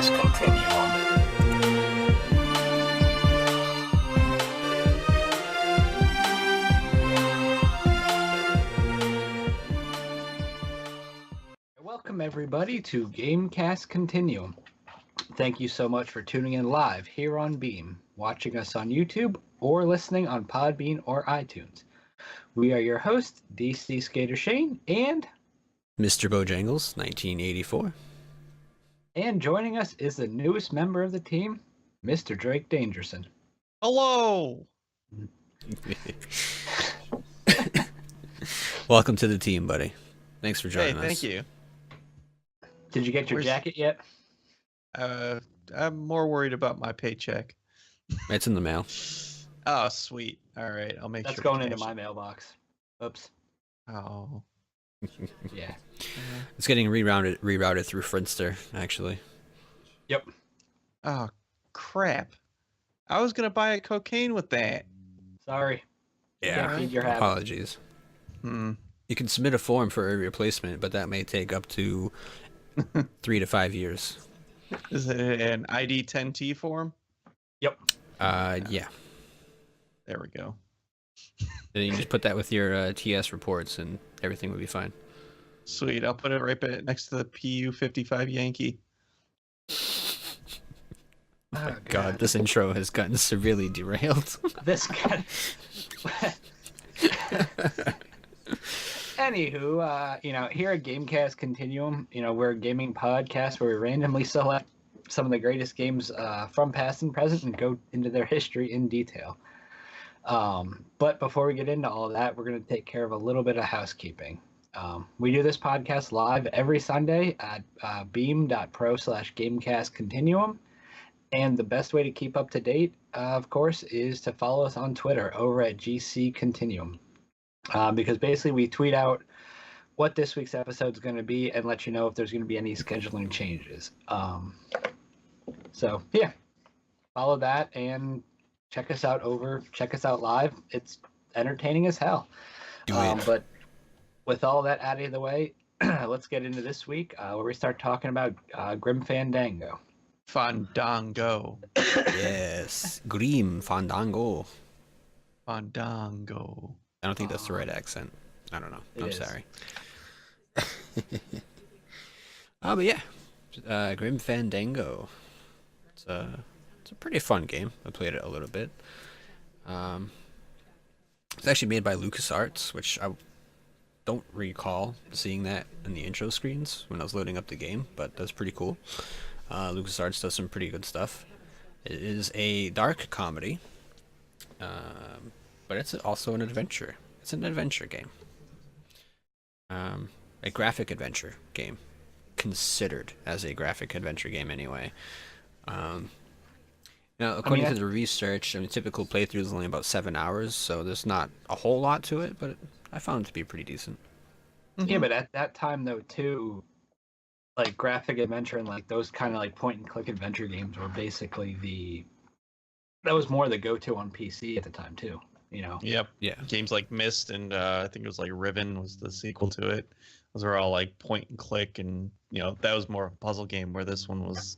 GameCast Continuum. Welcome everybody to GameCast Continuum. Thank you so much for tuning in live here on Beam, watching us on YouTube, or listening on Podbean or iTunes. We are your hosts, DC Skater Shane and Mr. Bojangles, 1984. And joining us is the newest member of the team, Mr. Drake Dangerson. Hello! Welcome to the team, buddy. Thanks for joining us. Thank you. Did you get your jacket yet? I'm more worried about my paycheck. It's in the mail. Oh, sweet. All right, I'll make That's sure. That's going into my mailbox. Oops. Oh. Yeah. It's getting rerouted through Friendster, actually. Yep. Oh, crap. I was going to buy a cocaine with that. Sorry. Yeah, apologies. You can submit a form for a replacement, but that may take up to 3 to 5 years. Is it an ID10T form? Yep. Yeah. There we go. And you just put that with your TS reports, and everything would be fine. Sweet. I'll put it right next to the PU-55 Yankee. Oh, God, this intro has gotten severely derailed. This guy. Anywho, here at GameCast Continuum, we're a gaming podcast where we randomly select some of the greatest games from past and present and go into their history in detail. But before we get into all of that, we're going to take care of a little bit of housekeeping. We do this podcast live every Sunday at beam.pro/GameCastContinuum. And the best way to keep up to date, of course, is to follow us on Twitter over at GC Continuum. Because basically we tweet out what this week's episode is going to be and let you know if there's going to be any scheduling changes. So, yeah, follow that and check us out live. It's entertaining as hell. But with all that out of the way, let's get into this week where we start talking about Grim Fandango. Fandango. Yes, Grim Fandango. Fandango. I don't think that's the right accent. I don't know. I'm sorry. But yeah, Grim Fandango. It's a pretty fun game. I played it a little bit. It's actually made by LucasArts, which I don't recall seeing that in the intro screens when I was loading up the game, but that's pretty cool. LucasArts does some pretty good stuff. It is a dark comedy, but it's also an adventure. It's an adventure game. A graphic adventure game. Considered as a graphic adventure game anyway. According to the research, typical playthrough is only about 7 hours, so there's not a whole lot to it, but I found it to be pretty decent. Yeah, but at that time, though, too, like graphic adventure and like those kind of like point-and-click adventure games were basically that was more the go-to on PC at the time, too. Yep. Yeah. Games like Myst and I think it was like Riven was the sequel to it. Those are all like point and click, and that was more of a puzzle game, where this one was,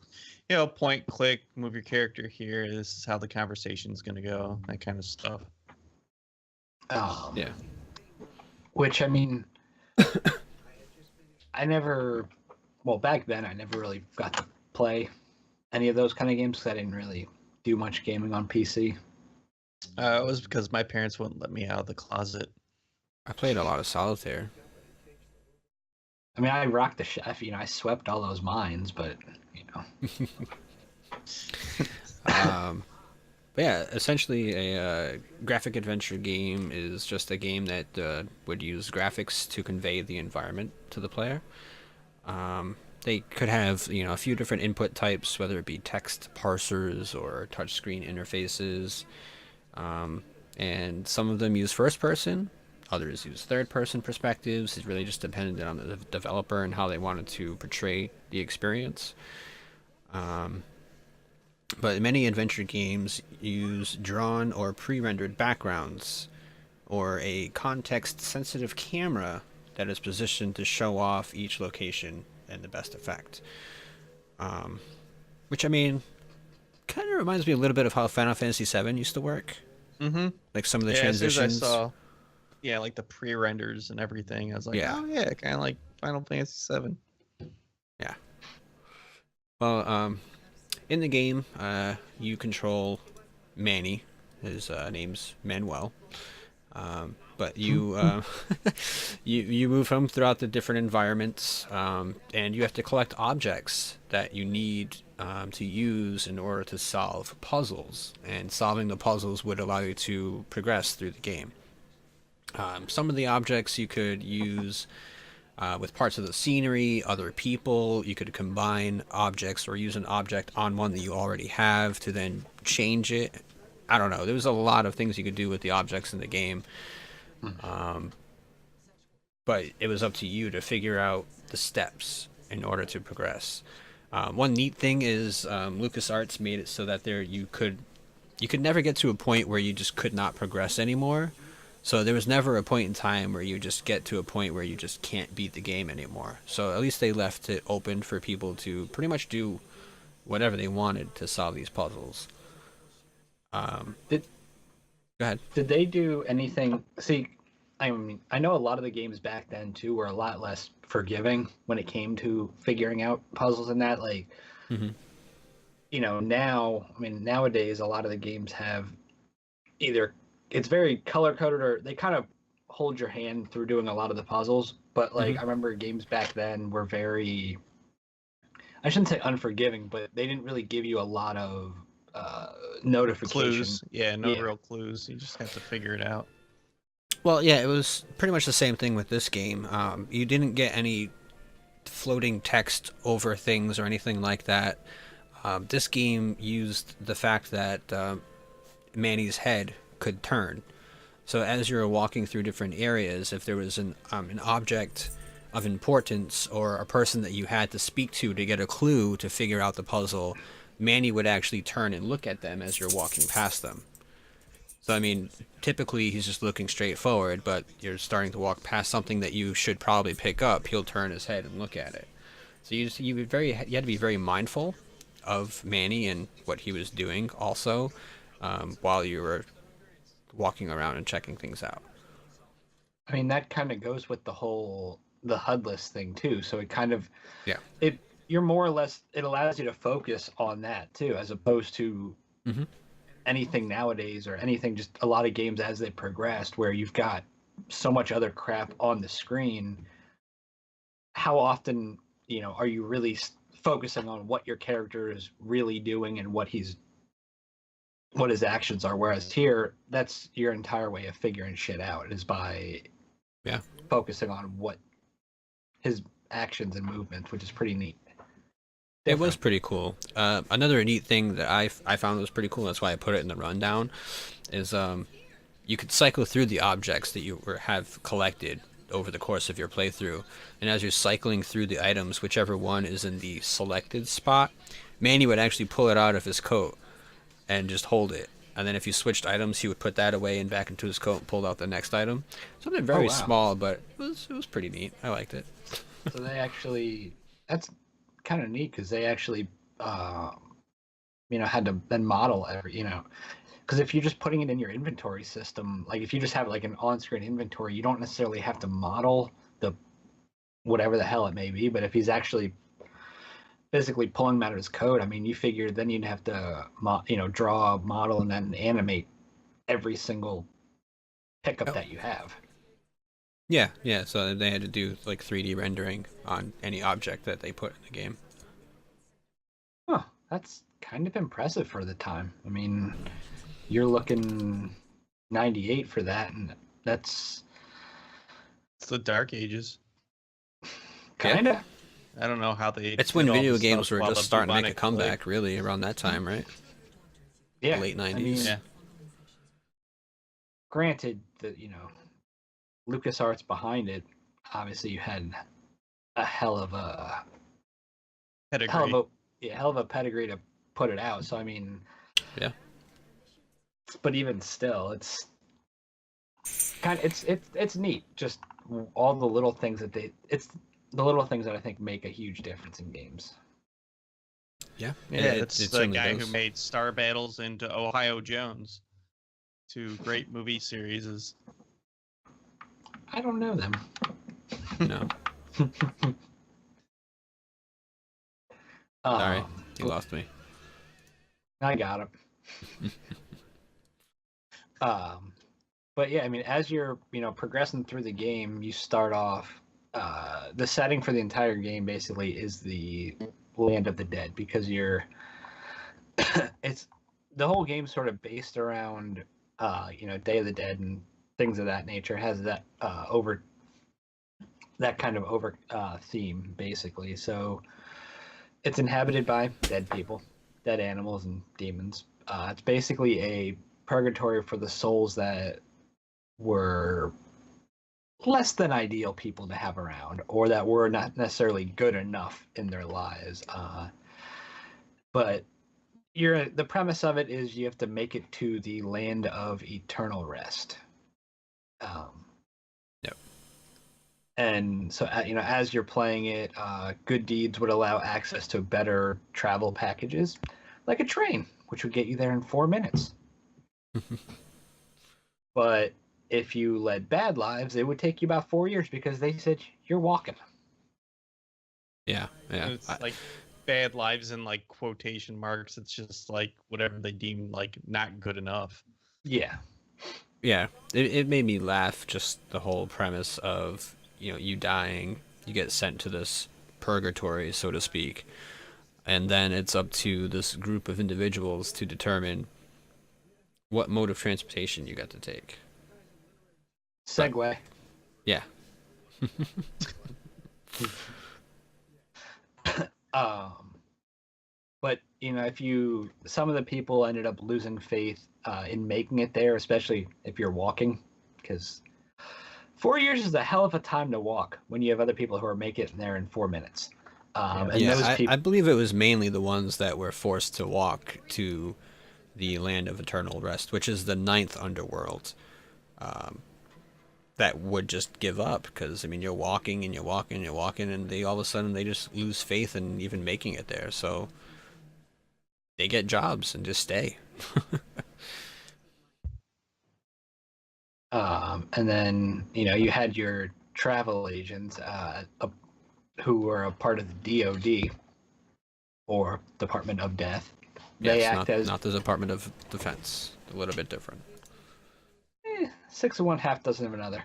point, click, move your character here. This is how the conversation's gonna go. That kind of stuff. Yeah. Which back then I never really got to play any of those kind of games because I didn't really do much gaming on PC. It was because my parents wouldn't let me out of the closet. I played a lot of Solitaire. I rocked the chef. I swept all those mines, but But yeah, essentially a graphic adventure game is just a game that would use graphics to convey the environment to the player. They could have a few different input types, whether it be text parsers or touchscreen interfaces. And some of them use first person, others use third person perspectives. It's really just dependent on the developer and how they wanted to portray the experience. But many adventure games use drawn or pre-rendered backgrounds or a context-sensitive camera that is positioned to show off each location and the best effect. Which, I mean, kind of reminds me a little bit of how Final Fantasy VII used to work. Mm-hmm. Like some of the Yeah, as soon as I transitions. saw, yeah, like the pre-renders and everything, I was like, Yeah. oh yeah, kind of like Final Fantasy 7. Yeah. Well, in the game, you control Manny. His name's Manuel. But you you move him throughout the different environments, and you have to collect objects that you need to use in order to solve puzzles. And solving the puzzles would allow you to progress through the game. Some of the objects you could use with parts of the scenery, other people. You could combine objects or use an object on one that you already have to then change it. I don't know. There was a lot of things you could do with the objects in the game. But it was up to you to figure out the steps in order to progress. One neat thing is LucasArts made it so that you could never get to a point where you just could not progress anymore. So there was never a point in time where you just get to a point where you just can't beat the game anymore. So at least they left it open for people to pretty much do whatever they wanted to solve these puzzles. Did Go ahead. Did they do anything? See, I mean, I know a lot of the games back then too were a lot less forgiving when it came to figuring out puzzles and that. Like, now, I mean, nowadays a lot of the games have either it's very color coded or they kind of hold your hand through doing a lot of the puzzles. But like, I remember games back then were very, I shouldn't say unforgiving, but they didn't really give you a lot of notification. Clues. Yeah, no real clues. You just have to figure it out. Well, yeah, it was pretty much the same thing with this game. You didn't get any floating text over things or anything like that. This game used the fact that Manny's head could turn. So as you're walking through different areas, if there was an object of importance or a person that you had to speak to get a clue to figure out the puzzle, Manny would actually turn and look at them as you're walking past them. So, I mean, typically he's just looking straight forward, but you're starting to walk past something that you should probably pick up, he'll turn his head and look at it. So you had to be very mindful of Manny and what he was doing also while you were walking around and checking things out. I mean, that kind of goes with the HUDless thing too. So it kind of, you're more or less, it allows you to focus on that too, as opposed to anything nowadays or anything, just a lot of games as they progressed where you've got so much other crap on the screen. How often, are you really focusing on what your character is really doing and what his actions are? Whereas here, that's your entire way of figuring shit out is by focusing on what his actions and movements, which is pretty neat. It was pretty cool. Another neat thing that I found was pretty cool, that's why I put it in the rundown, is you could cycle through the objects that you have collected over the course of your playthrough. And as you're cycling through the items, whichever one is in the selected spot, Manny would actually pull it out of his coat and just hold it. And then if you switched items, he would put that away and back into his coat and pull out the next item. Something very small, but it was pretty neat. I liked it. So they actually, that's kind of neat because they actually, had to then model every, because if you're just putting it in your inventory system, like if you just have like an on-screen inventory, you don't necessarily have to model the whatever the hell it may be. But if he's actually physically pulling them out of his code, I mean, you figure then you'd have to, draw a model and then animate every single pickup that you have. Yeah. So they had to do like 3D rendering on any object that they put in the game. Huh, that's kind of impressive for the time. I mean, you're looking 98 for that, and it's the Dark Ages. Kinda. I don't know how they. It's when video games were just starting to make a comeback, really, around that time, right? Yeah, late 90s. I mean, granted that LucasArts behind it, obviously you had a hell of a pedigree to put it out. So I mean, but even still, it's kind of it's neat. Just all the little things that it's the little things that I think make a huge difference in games. Yeah, Yeah, it's the certainly guy does. who made Star Battles into Ohio Jones. Two great movie series. I don't know them. No, sorry, you lost me. I got him. But yeah, I mean, as you're progressing through the game, you start off. The setting for the entire game basically is the land of the dead because you're. It's the whole game sort of based around Day of the Dead and things of that nature. It has that kind of over theme basically. So it's inhabited by dead people, dead animals, and demons. It's basically a purgatory for the souls that were less than ideal people to have around, or that were not necessarily good enough in their lives. But the premise of it is you have to make it to the land of eternal rest. Yep. And so, as you're playing it, good deeds would allow access to better travel packages, like a train, which would get you there in 4 minutes. But if you led bad lives, it would take you about 4 years because they said you're walking. Yeah. It's like bad lives in like quotation marks. It's just like whatever they deem like not good enough. Yeah. Yeah, it made me laugh, just the whole premise of, you dying, you get sent to this purgatory, so to speak, and then it's up to this group of individuals to determine what mode of transportation you got to take. Segue. Yeah. But if some of the people ended up losing faith in making it there, especially if you're walking, because 4 years is a hell of a time to walk when you have other people who are making it there in 4 minutes. And those people, I believe it was mainly the ones that were forced to walk to the land of eternal rest, which is the ninth underworld, that would just give up because, I mean, you're walking and you're walking and you're walking, and they all of a sudden they just lose faith in even making it there. So they get jobs and just stay. and then you had your travel agents who were a part of the DoD or Department of Death. They Yes, act as not the Department of Defense. A little bit different. 6 of one, half dozen of another.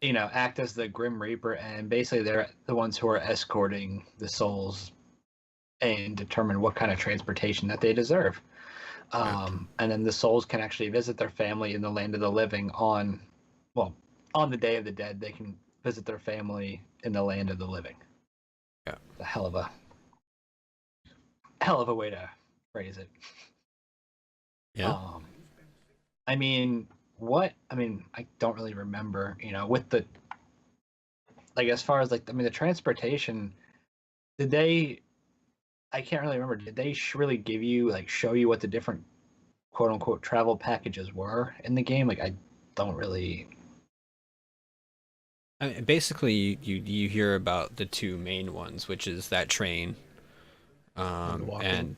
Act as the Grim Reaper, and basically they're the ones who are escorting the souls and determine what kind of transportation that they deserve. And then the souls can actually visit their family in the land of the living on the Day of the Dead. They can visit their family in the land of the living. Yeah, a hell of a way to phrase it. yeah. I don't really remember, with the, like, as far as like, the transportation, I can't really remember, did they really give you, like, show you what the different quote unquote travel packages were in the game? Like, I don't really. I mean, basically, you hear about the two main ones, which is that train, and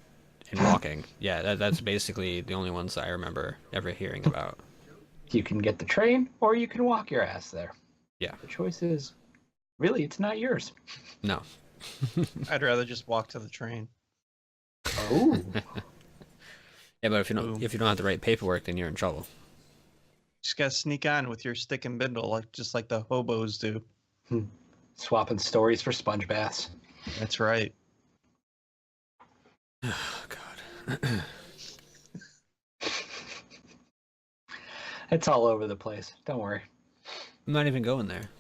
walking. Yeah, that's basically the only ones I remember ever hearing about. You can get the train or you can walk your ass there. Yeah. The choice is really, it's not yours. No. I'd rather just walk to the train. Oh. Yeah, but if you don't have the right paperwork, then you're in trouble. Just gotta sneak on with your stick and bindle, just like the hobos do. Swapping stories for sponge baths. That's right. Oh, God. It's all over the place. Don't worry. I'm not even going there.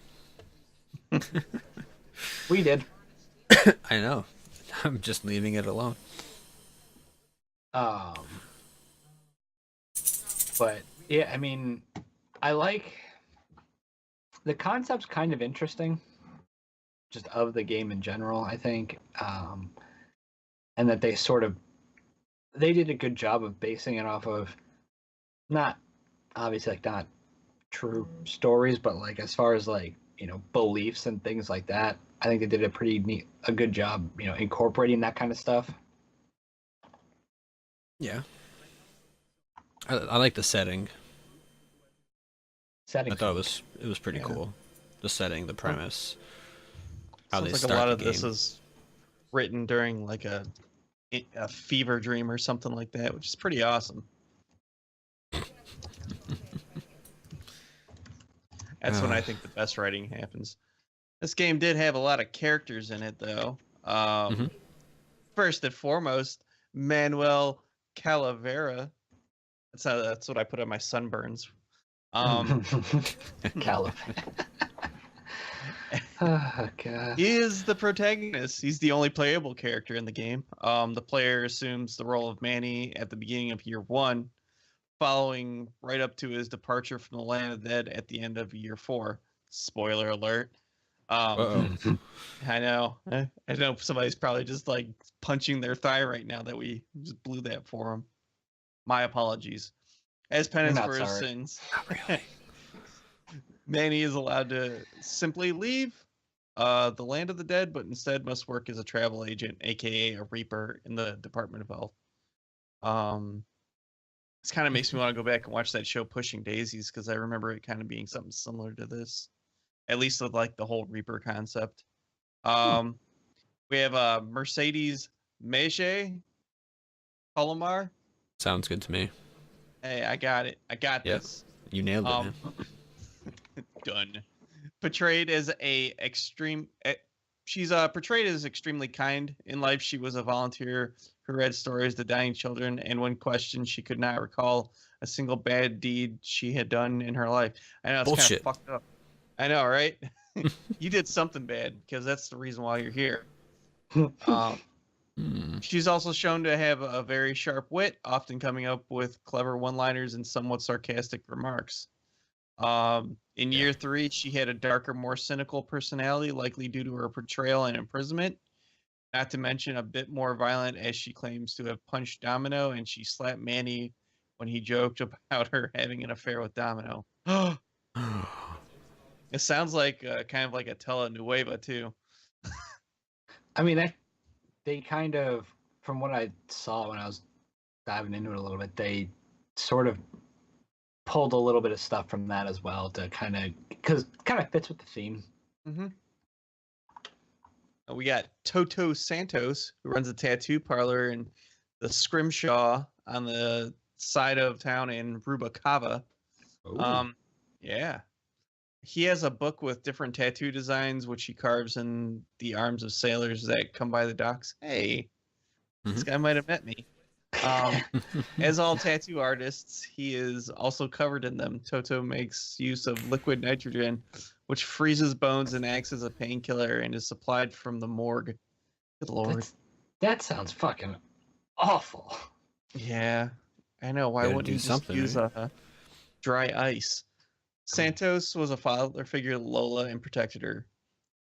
We did. I know. I'm just leaving it alone. But yeah, I mean, I like the concept's kind of interesting, just of the game in general, I think, and that they did a good job of basing it off of not obviously, like, not true stories, but like as far as like beliefs and things like that. I think they did a good job, incorporating that kind of stuff. Yeah. I like the setting. I thought it was pretty cool. The setting, the premise, how Sounds they like start a lot the of game. this is written during like a fever dream or something like that, which is pretty awesome. That's when I think the best writing happens. This game did have a lot of characters in it, though. First and foremost, Manuel Calavera. That's what I put on my sunburns. Calavera. Oh, God. He is the protagonist. He's the only playable character in the game. The player assumes the role of Manny at the beginning of year 1, following right up to his departure from the land of the dead at the end of year 4. Spoiler alert. Uh-oh. I know. I know somebody's probably just like punching their thigh right now that we just blew that for him. My apologies. As penance for his sins, Not really. Manny is allowed to simply leave the land of the dead, but instead must work as a travel agent, aka a reaper in the Department of Health. This kind of makes me want to go back and watch that show Pushing Daisies, because I remember it kind of being something similar to this, at least with like the whole reaper concept. We have Mercedes Meche Palomar. Sounds good to me. Hey, I got it. I got this. You nailed it, man. Done. Portrayed as she's portrayed as extremely kind in life. She was a volunteer who read stories to dying children, and when questioned, she could not recall a single bad deed she had done in her life. I know it's kind of fucked up. I know, right? You did something bad, because that's the reason why you're here. She's also shown to have a very sharp wit, often coming up with clever one-liners and somewhat sarcastic remarks. In year 3, she had a darker, more cynical personality, likely due to her portrayal and imprisonment. Not to mention a bit more violent, as she claims to have punched Domino, and she slapped Manny when he joked about her having an affair with Domino. It sounds like kind of like a telenovela too. I mean, they kind of, from what I saw when I was diving into it a little bit, they sort of pulled a little bit of stuff from that as well to because it kind of fits with the theme. Mm-hmm. We got Toto Santos, who runs a tattoo parlor in the Scrimshaw on the side of town in Rubacava. Yeah. He has a book with different tattoo designs, which he carves in the arms of sailors that come by the docks. Hey, this guy might have met me. As all tattoo artists, he is also covered in them. Toto makes use of liquid nitrogen, which freezes bones and acts as a painkiller, and is supplied from the morgue. Good lord. That sounds fucking awful. Yeah, I know. Why wouldn't you just use dry ice? Santos was a father figure to Lola and protected her.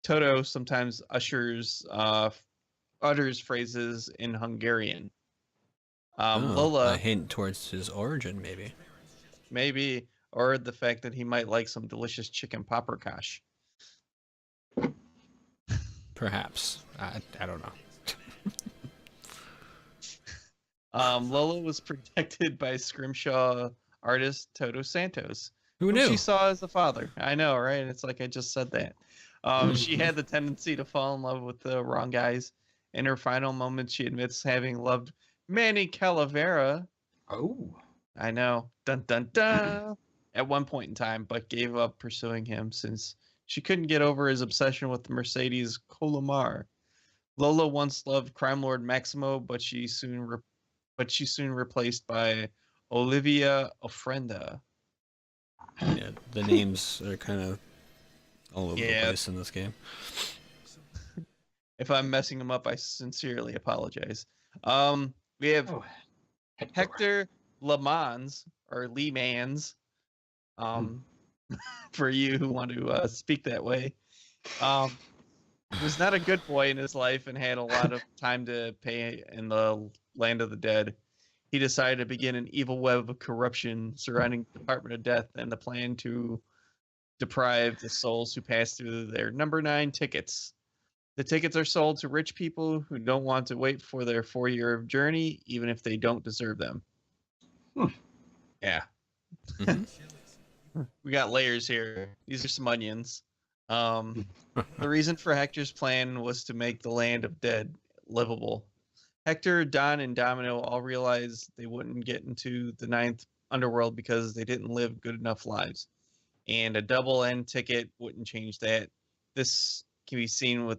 Toto sometimes utters phrases in Hungarian. Lola, a hint towards his origin, maybe, or the fact that he might like some delicious chicken paprikash. Perhaps. I don't know. Lola was protected by Scrimshaw artist Toto Santos, who knew she saw as a father. I know, right? It's like I just said that. She had the tendency to fall in love with the wrong guys. In her final moments, she admits having loved Manny Calavera. Oh, I know. Dun dun dun. At one point in time, but gave up pursuing him since she couldn't get over his obsession with Mercedes Colomar. Lola once loved crime lord Maximo, but she soon replaced by Olivia Ofrenda. Yeah, the names are kind of all over the place in this game. If I'm messing them up, I sincerely apologize. We have Hector Lemans, or Lemans, for you who want to speak that way. Was not a good boy in his life and had a lot of time to pay in the land of the dead. He decided to begin an evil web of corruption surrounding the Department of Death and the plan to deprive the souls who pass through their number 9 tickets. The tickets are sold to rich people who don't want to wait for their 4-year journey, even if they don't deserve them. Yeah. We got layers here. These are some onions. The reason for Hector's plan was to make the land of dead livable. Hector, Don, and Domino all realized they wouldn't get into the 9th underworld because they didn't live good enough lives. And a double end ticket wouldn't change that. This can be seen with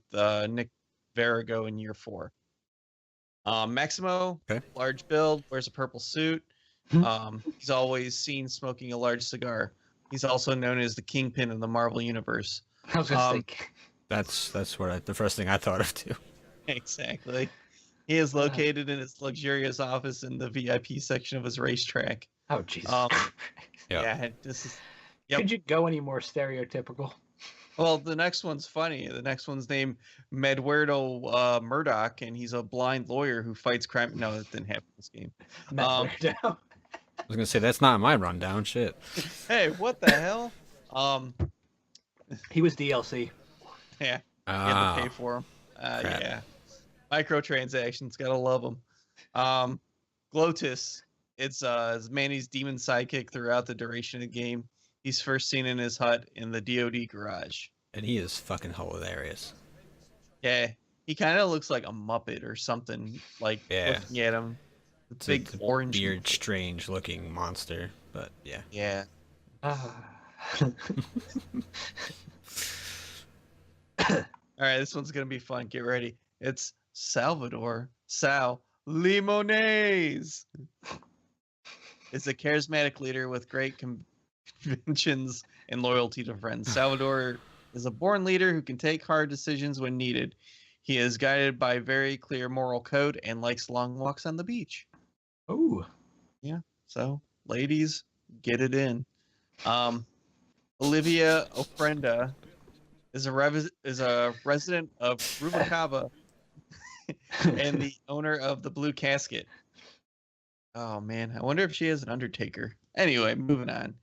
Nick Verrigo in year 4. Maximo, large build, wears a purple suit. He's always seen smoking a large cigar. He's also known as the Kingpin of the Marvel Universe. I was gonna say, That's what the first thing I thought of too. Exactly. He is located in his luxurious office in the VIP section of his racetrack. oh Jesus! Yeah, this is. Could you go any more stereotypical? Well, the next one's funny. The next one's named Medwardo Murdoch, and he's a blind lawyer who fights crime. No, that didn't happen in this game. Medwardo. I was gonna say that's not my rundown. Shit. Hey, what the hell? He was DLC. Yeah, you have to pay for him. Yeah, microtransactions, gotta love them. Glotus, it's Manny's demon sidekick throughout the duration of the game. He's first seen in his hut in the DoD garage. And he is fucking hilarious. Yeah, he kind of looks like a Muppet or something. Like looking at him, it's big orange, weird, strange-looking monster. But yeah. Yeah. All right, this one's gonna be fun. Get ready. It's Salvador Sal Limones. Is a charismatic leader with great conventions and loyalty to friends. Salvador is a born leader who can take hard decisions when needed. He is guided by very clear moral code and likes long walks on the beach. Ooh. Yeah. So, ladies, get it in. Olivia Ofrenda is a resident of Rubalcaba and the owner of the Blue Casket. Oh man, I wonder if she has an Undertaker. Anyway, moving on.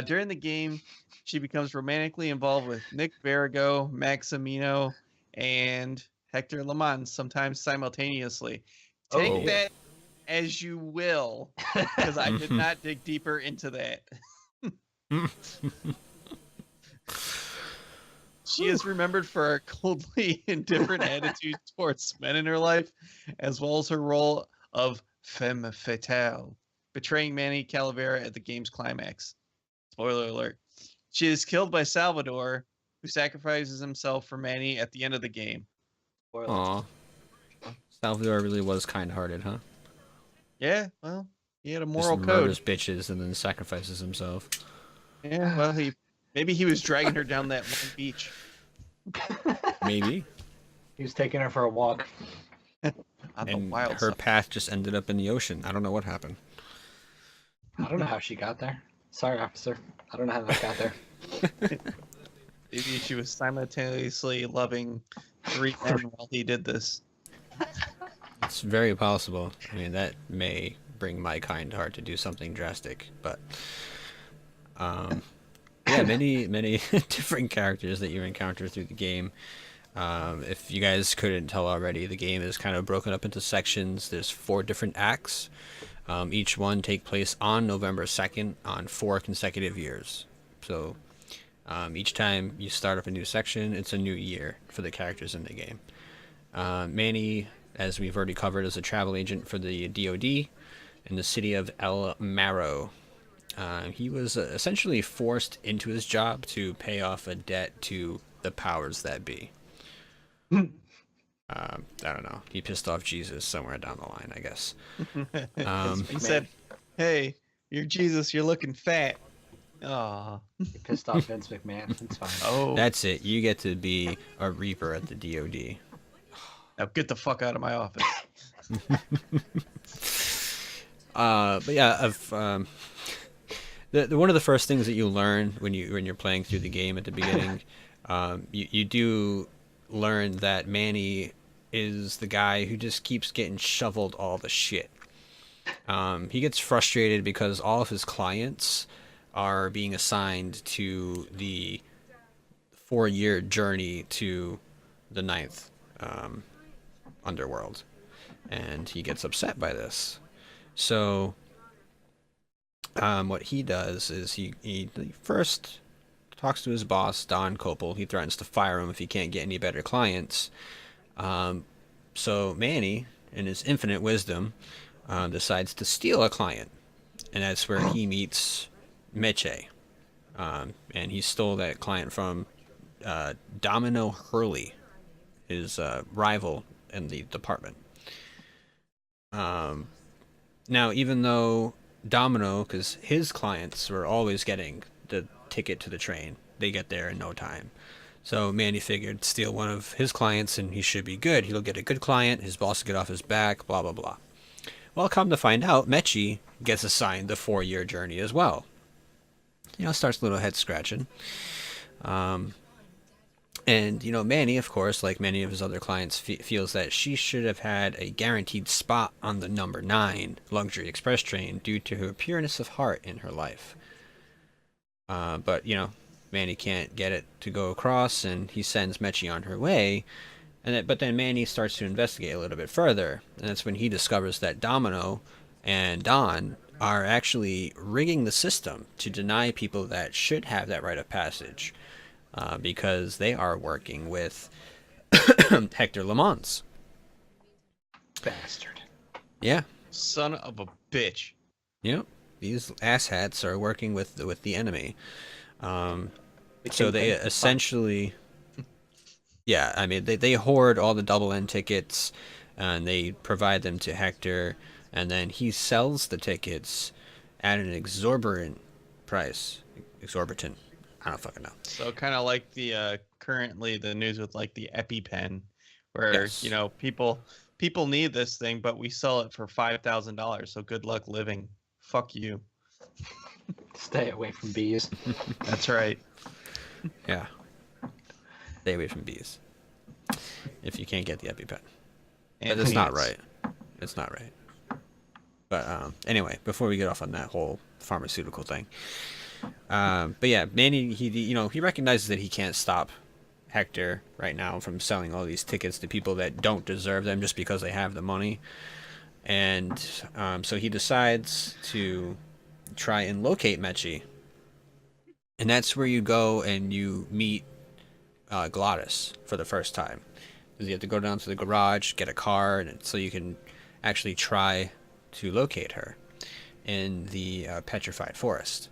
During the game, she becomes romantically involved with Nick Verrigo, Maximino, and Hector Lamont, sometimes simultaneously. Take that as you will, because I did not dig deeper into that. She is remembered for her coldly indifferent attitude towards men in her life, as well as her role of femme fatale, betraying Manny Calavera at the game's climax. Spoiler alert. She is killed by Salvador, who sacrifices himself for Manny at the end of the game. Aww. Salvador really was kind-hearted, huh? Yeah, well, he had a moral Just code. murders bitches and then sacrifices himself. Yeah, well, maybe he was dragging her down that one beach. Maybe. He was taking her for a walk. On the And wild her side. path just ended up in the ocean. I don't know what happened. I don't know how she got there. Sorry, officer. I don't know how that got there. Maybe she was simultaneously loving 3 men while he did this. It's very possible. I mean, that may bring my kind heart to do something drastic, but yeah, many different characters that you encounter through the game. If you guys couldn't tell already, the game is kind of broken up into sections. There's 4 different acts. Each one take place on November 2nd on 4 consecutive years. So each time you start up a new section, it's a new year for the characters in the game. Manny, as we've already covered, is a travel agent for the DoD in the city of El Marrow. He was essentially forced into his job to pay off a debt to the powers that be. I don't know. He pissed off Jesus somewhere down the line, I guess. He said, "Hey, you're Jesus. You're looking fat." Aw. You pissed off Vince McMahon. It's fine. Oh. That's it. You get to be a Reaper at the DoD. Now get the fuck out of my office. But yeah, one of the first things that you learn when you're playing through the game at the beginning, you do learn that Manny is the guy who just keeps getting shoveled all the shit. He gets frustrated because all of his clients are being assigned to the 4-year journey to the ninth underworld, and he gets upset by this. So what he does is he first talks to his boss, Don Copel. He threatens to fire him if he can't get any better clients. So Manny, in his infinite wisdom, decides to steal a client, and that's where he meets Meche. And he stole that client from Domino Hurley, his rival in the department. Now, even though Domino, because his clients were always getting the ticket to the train, they get there in no time. So Manny figured steal one of his clients and he should be good. He'll get a good client, his boss will get off his back, blah, blah, blah. Well, come to find out, Mechi gets assigned the 4-year journey as well. Starts a little head scratching. And, Manny, of course, like many of his other clients, feels that she should have had a guaranteed spot on the number 9 luxury express train due to her pureness of heart in her life. But, Manny can't get it to go across, and he sends Mechi on her way. But then Manny starts to investigate a little bit further, and that's when he discovers that Domino and Don are actually rigging the system to deny people that should have that rite of passage. Because they are working with Hector Lamons. Bastard. Yeah. Son of a bitch. Yep. These asshats are working with the enemy. So they essentially... Yeah, I mean, they hoard all the double N tickets, and they provide them to Hector, and then he sells the tickets at an exorbitant price. Exorbitant. I don't fucking know. So kind of like the currently the news with like the EpiPen, where Yes. people need this thing, but we sell it for $5,000. So good luck living. Fuck you. Stay away from bees. That's right. Yeah. Stay away from bees. If you can't get the EpiPen. And But it's not peanuts. right. It's not right. But anyway, before we get off on that whole pharmaceutical thing. But yeah, Manny, he recognizes that he can't stop Hector right now from selling all these tickets to people that don't deserve them just because they have the money. And so he decides to try and locate Mechi. And that's where you go and you meet Glottis for the first time. Because you have to go down to the garage, get a car, and so you can actually try to locate her in the petrified forest.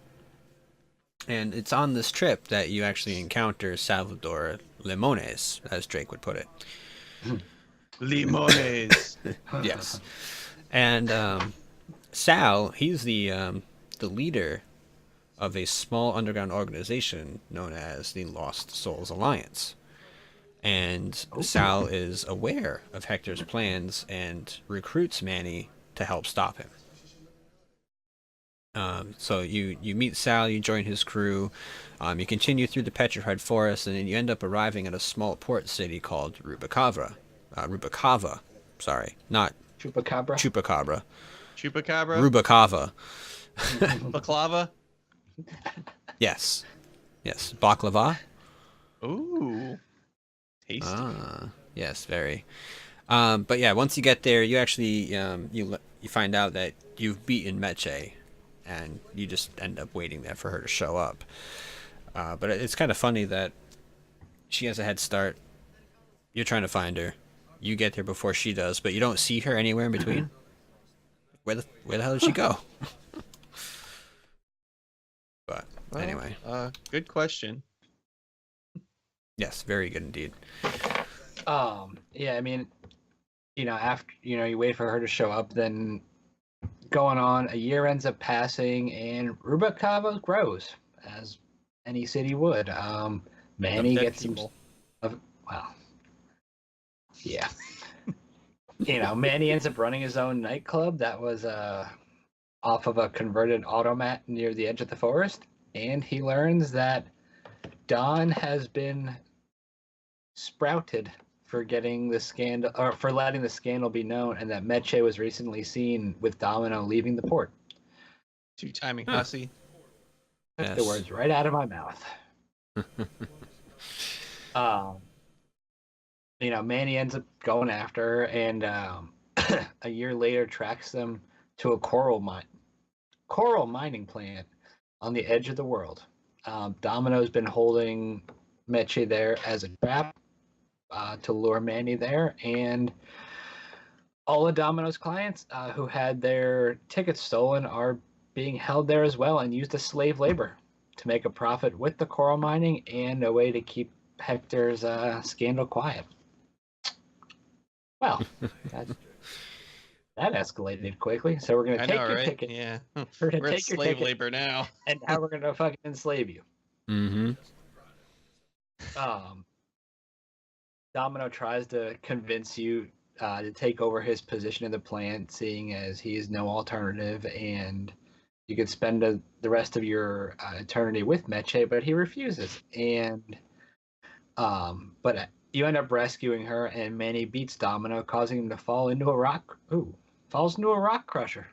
And it's on this trip that you actually encounter Salvador Limones, as Drake would put it. Limones. Yes. And Sal, he's the leader of a small underground organization known as the Lost Souls Alliance. And Sal is aware of Hector's plans and recruits Manny to help stop him. So you meet Sal, you join his crew, you continue through the petrified forest, and then you end up arriving at a small port city called Rubacava. Sorry, not Chupacabra. Chupacabra. Chupacabra. Rubacava. Baklava. Yes. Baklava. Ooh. Tasty. Yes, very. But yeah, once you get there, you actually you find out that you've beaten Meche, and you just end up waiting there for her to show up. But it's kind of funny that she has a head start. You're trying to find her. You get there before she does, but you don't see her anywhere in between. Where the hell did she go? But Well, anyway, good question. yes, very good indeed. Yeah, I mean, after you wait for her to show up, then going on, a year ends up passing, and Rubacava grows as any city would. Manny Dead gets people. yeah. Manny ends up running his own nightclub that was off of a converted automat near the edge of the forest, and he learns that Don has been sprouted for getting the scandal, or for letting the scandal be known, and that Meche was recently seen with Domino leaving the port. Two-timing Huh. hussy. Took the Yes. words right out of my mouth. Manny ends up going after her, and a year later tracks them to a coral mining plant on the edge of the world. Domino's been holding Meche there as a trap to lure Manny there, and all of Domino's clients who had their tickets stolen are being held there as well and used as slave labor to make a profit with the coral mining and a way to keep Hector's scandal quiet. Well, that escalated quickly. So we're going to take your ticket. Yeah. We're going We're to at take your slave ticket, labor now. and now we're going to fucking enslave you. Mm-hmm. Domino tries to convince you to take over his position in the plant, seeing as he is no alternative, and you could spend the rest of your eternity with Meche, but he refuses. And but you end up rescuing her, and Manny beats Domino, causing him to fall into a rock. Falls into a rock crusher.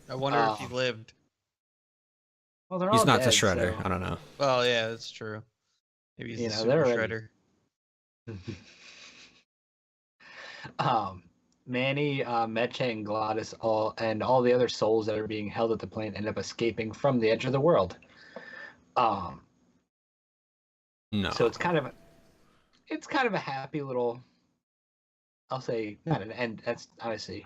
I wonder if he lived. Well, they're He's all not dead, the Shredder. so... I don't know. Well, yeah, that's true. Maybe he's a super they're shredder. Manny, Meche, and Glottis, all the other souls that are being held at the plant end up escaping from the edge of the world. No. So it's kind of a happy little. I'll say not an end. That's obviously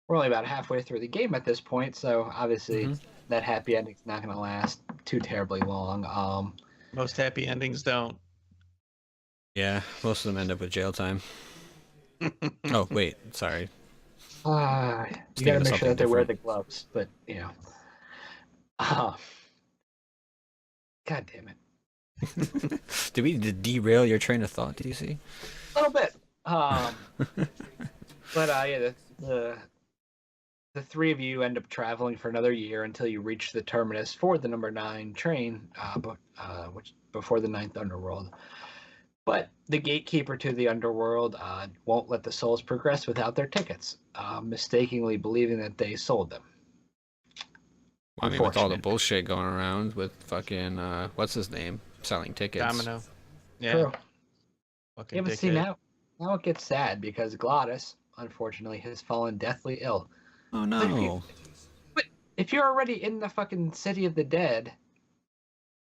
we're only about halfway through the game at this point, so obviously that happy ending's not going to last too terribly long. Most happy endings don't. Yeah, most of them end up with jail time. Oh wait, sorry. You got to make sure that they wear the gloves, but God damn it. Did we derail your train of thought, DC? A little bit. But yeah, the three of you end up traveling for another year until you reach the terminus for the number 9 train, which before the 9th underworld. But the gatekeeper to the underworld won't let the souls progress without their tickets, mistakenly believing that they sold them. I mean, with all the bullshit going around with fucking what's his name selling tickets. Domino. Yeah. True. Fucking Yeah, but see now it gets sad because Glottis, unfortunately, has fallen deathly ill. Oh no! But if you're already in the fucking city of the dead,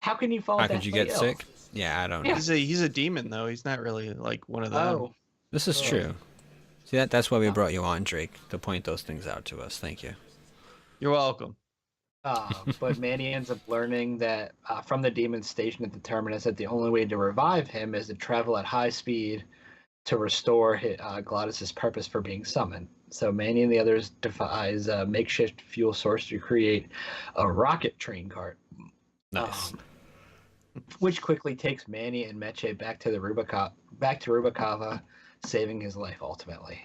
how can you fall? How could you get ill? sick? Yeah, I don't know. He's a demon though. He's not really like one of them. Oh, this is true. See that's why we brought you on, Drake, to point those things out to us. Thank you. You're welcome. But Manny ends up learning that from the demon station at the terminus that the only way to revive him is to travel at high speed to restore Glottis's purpose for being summoned. So Manny and the others devise a makeshift fuel source to create a rocket train cart. Nice. Which quickly takes Manny and Meche back to Rubacava, saving his life ultimately.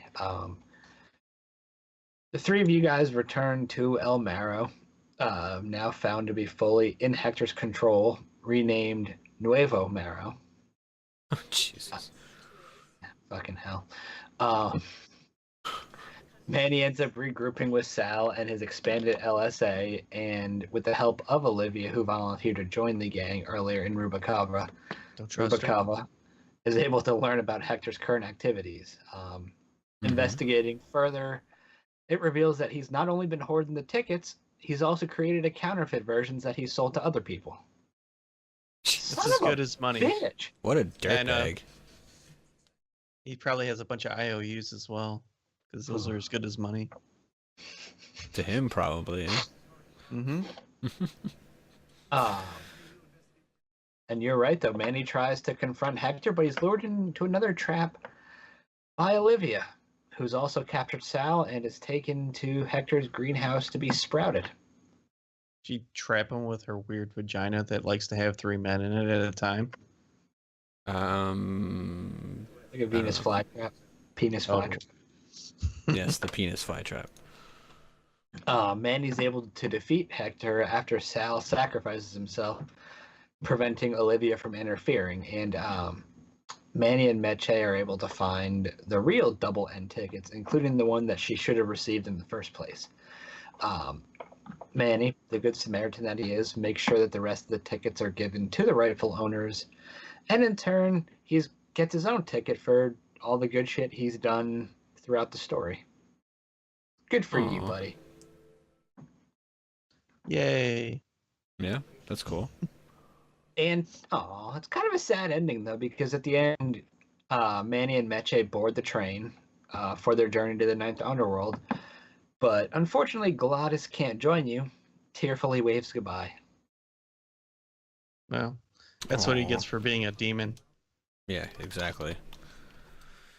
The three of you guys return to El Marrow, now found to be fully in Hector's control, renamed Nuevo Marrow. Oh, Jesus. Fucking hell. Manny ends up regrouping with Sal and his expanded LSA, and with the help of Olivia, who volunteered to join the gang earlier in Rubacava, is able to learn about Hector's current activities. Investigating further, it reveals that he's not only been hoarding the tickets, he's also created a counterfeit versions that he sold to other people. It's as good as money. Bitch. What a dirtbag. He probably has a bunch of IOUs as well, because those are as good as money. To him, probably. Yeah. Mm-hmm. And you're right, though. Manny tries to confront Hector, but he's lured into another trap by Olivia, who's also captured Sal and is taken to Hector's greenhouse to be sprouted. She trap him with her weird vagina that likes to have 3 men in it at a time. Like a Venus flytrap. Penis flytrap. Yes, the penis flytrap. Manny's able to defeat Hector after Sal sacrifices himself, preventing Olivia from interfering. And Manny and Meche are able to find the real double N tickets, including the one that she should have received in the first place. Manny, the good Samaritan that he is, makes sure that the rest of the tickets are given to the rightful owners, and in turn, he gets his own ticket for all the good shit he's done throughout the story. Good for you, Aw. buddy. Yay. Yeah, that's cool. And it's kind of a sad ending though, because at the end, Manny and Meche board the train for their journey to the Ninth Underworld. But unfortunately, Glottis can't join you. Tearfully waves goodbye. Well, that's what he Aw. gets for being a demon. Yeah, exactly.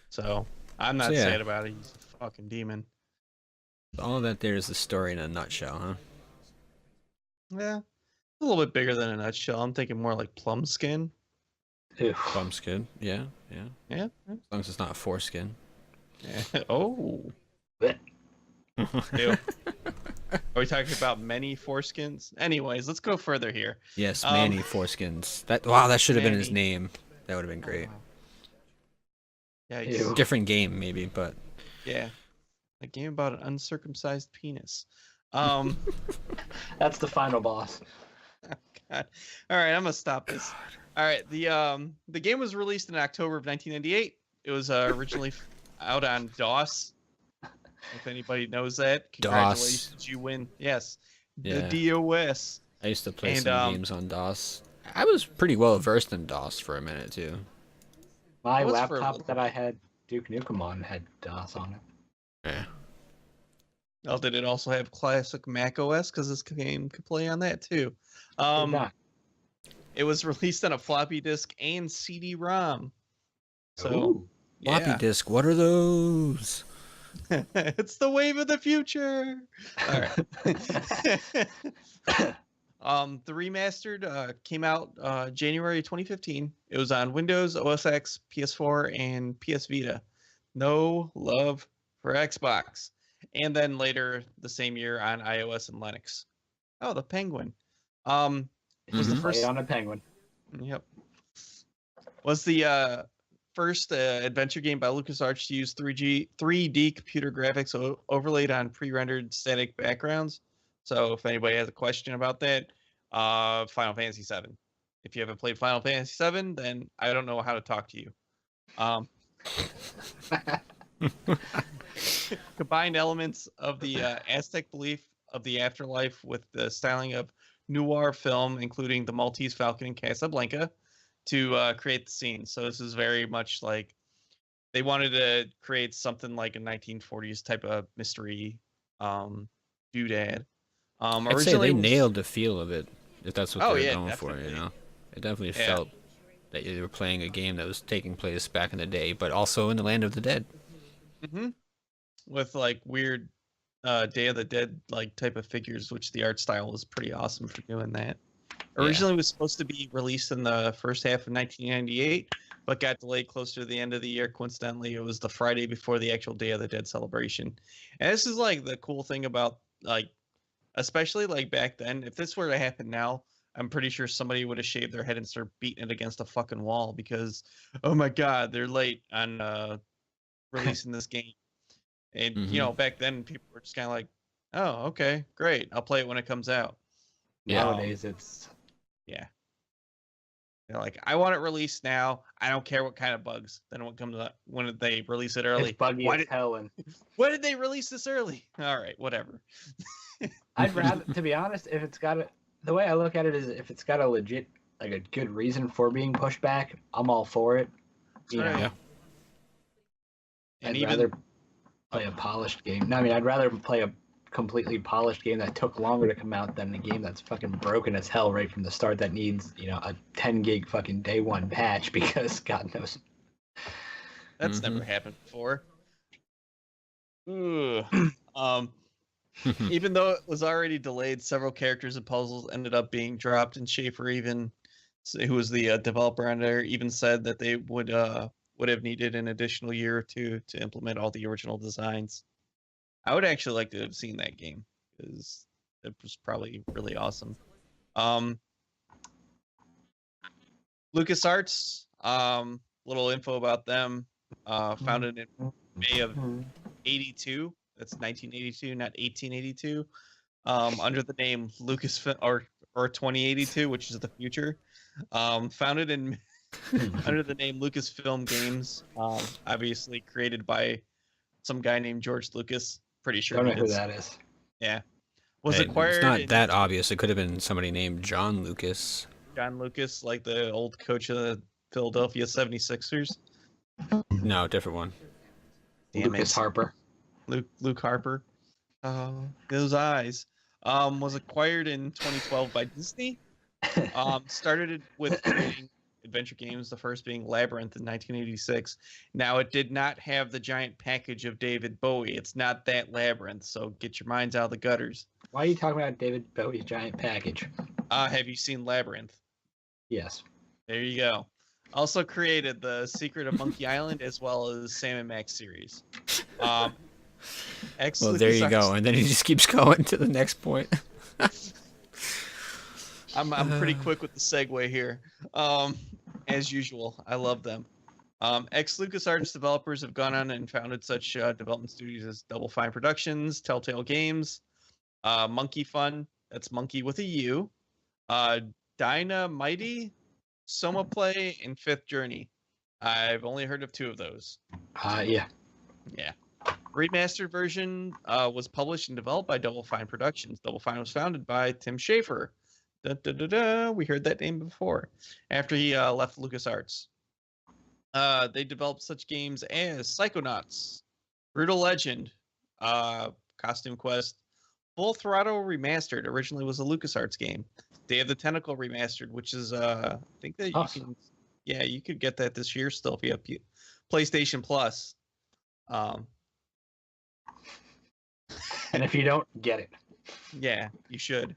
So I'm not So, yeah. sad about it. He's a fucking demon. All that there is the story in a nutshell, huh? Yeah. A little bit bigger than a nutshell. I'm thinking more like plum skin. Ew. Bumpskin. Yeah, yeah. Yeah. As long as it's not foreskin. Yeah. Oh. Blech. Ew. Are we talking about many foreskins? Anyways, let's go further here. Yes, Manny foreskins. That should have been his Manny. name. That would have been great. Yeah. Ew. Different game, maybe, but Yeah. A game about an uncircumcised penis. That's the final boss. God. All right, I'm gonna stop this. All right, the game was released in October of 1998. It was originally out on DOS. If anybody knows that, congratulations, you win. Yes, Yeah. the DOS. I used to play And, some games on DOS. I was pretty well versed in DOS for a minute too. My It was for a laptop little that I had Duke Nukem on had DOS on it. Yeah. Well, did it also have classic Mac OS? Because this game could play on that too. Did not. It was released on a floppy disk and CD-ROM. So Ooh. Floppy yeah, disk. What are those? it's the wave of the future. All right. The remastered came out January 2015. It was on Windows, OS X, PS4, and PS Vita. No love for Xbox. And then later the same year on iOS and Linux. Oh, the Penguin. Was the Mhm. first. Play on a penguin. Yep. Was the first adventure game by LucasArts to use 3D computer graphics overlaid on pre-rendered static backgrounds. So if anybody has a question about that, Final Fantasy VII. If you haven't played Final Fantasy VII, then I don't know how to talk to you. Combined elements of the Aztec belief of the afterlife with the styling of noir film, including the Maltese Falcon and Casablanca, to create the scene. So this is very much like they wanted to create something like a 1940s type of mystery doodad. I'd say they nailed the feel of it, if that's what Oh, they're yeah, going for, definitely. you know? It definitely Yeah. felt that you were playing a game that was taking place back in the day, but also in the land of the dead. Mm-hmm. With like weird Day of the Dead like type of figures, which the art style was pretty awesome for doing that. Yeah. Originally, it was supposed to be released in the first half of 1998, but got delayed closer to the end of the year. Coincidentally, it was the Friday before the actual Day of the Dead celebration. And this is like the cool thing about like, especially like back then. If this were to happen now, I'm pretty sure somebody would have shaved their head and started beating it against a fucking wall because, oh my god, they're late on releasing this game. And Mhm. you know, back then people were just kind of like, "Oh, okay, great. I'll play it when it comes out." Yeah. Nowadays, it's Yeah, they're like, "I want it released now. I don't care what kind of bugs." Then when they release it early, it's buggy why as did hell. And why did they release this early? All right, whatever. I'd rather, to be honest, if it's got the way I look at it is if it's got a legit, like a good reason for being pushed back, I'm all for it. You Right. know, Yeah. And I'd even rather play a polished game. No, I mean, I'd rather play a completely polished game that took longer to come out than a game that's fucking broken as hell right from the start that needs, a 10 gig fucking day one patch because God knows. that's never Mhm. happened before. Ooh. Even though it was already delayed, several characters and puzzles ended up being dropped, and Schaefer who was the developer on there, even said that they would have needed an additional year or two to implement all the original designs. I would actually like to have seen that game because it was probably really awesome. LucasArts, little info about them. Founded in May of 82. That's 1982, not 1882. under the name or 2082, which is the future. Founded in under the name Lucasfilm Games. Obviously created by some guy named George Lucas. Pretty sure Don't he know who did. that is. Yeah. Was It's acquired not in that obvious. It could have been somebody named John Lucas. John Lucas, like the old coach of the Philadelphia 76ers. No, different one. Damn Lucas it. Harper. Luke Harper. Those eyes. Was acquired in 2012 by Disney. Started with creating adventure games, the first being Labyrinth in 1986. Now, it did not have the giant package of David Bowie. It's not that Labyrinth, so get your minds out of the gutters. Why are you talking about David Bowie's giant package? Have you seen Labyrinth? Yes. There you go. Also created The Secret of Monkey Island as well as Sam and Max series. Well, there you go. And then he just keeps going to the next point. I'm pretty quick with the segue here. As usual, I love them. Ex LucasArts developers have gone on and founded such development studios as Double Fine Productions, Telltale Games, Monkey Fun, that's Monkey with a U, Dynamite, Soma Play, and Fifth Journey. I've only heard of 2 of those. Yeah. Yeah. Remastered version was published and developed by Double Fine Productions. Double Fine was founded by Tim Schafer. We heard that name before. After he left LucasArts. They developed such games as Psychonauts, Brutal Legend, Costume Quest, Full Throttle Remastered. Originally was a LucasArts game. Day of the Tentacle Remastered, which is I think that awesome. you could get that this year still if you have PlayStation Plus. And if you don't, get it. Yeah, you should.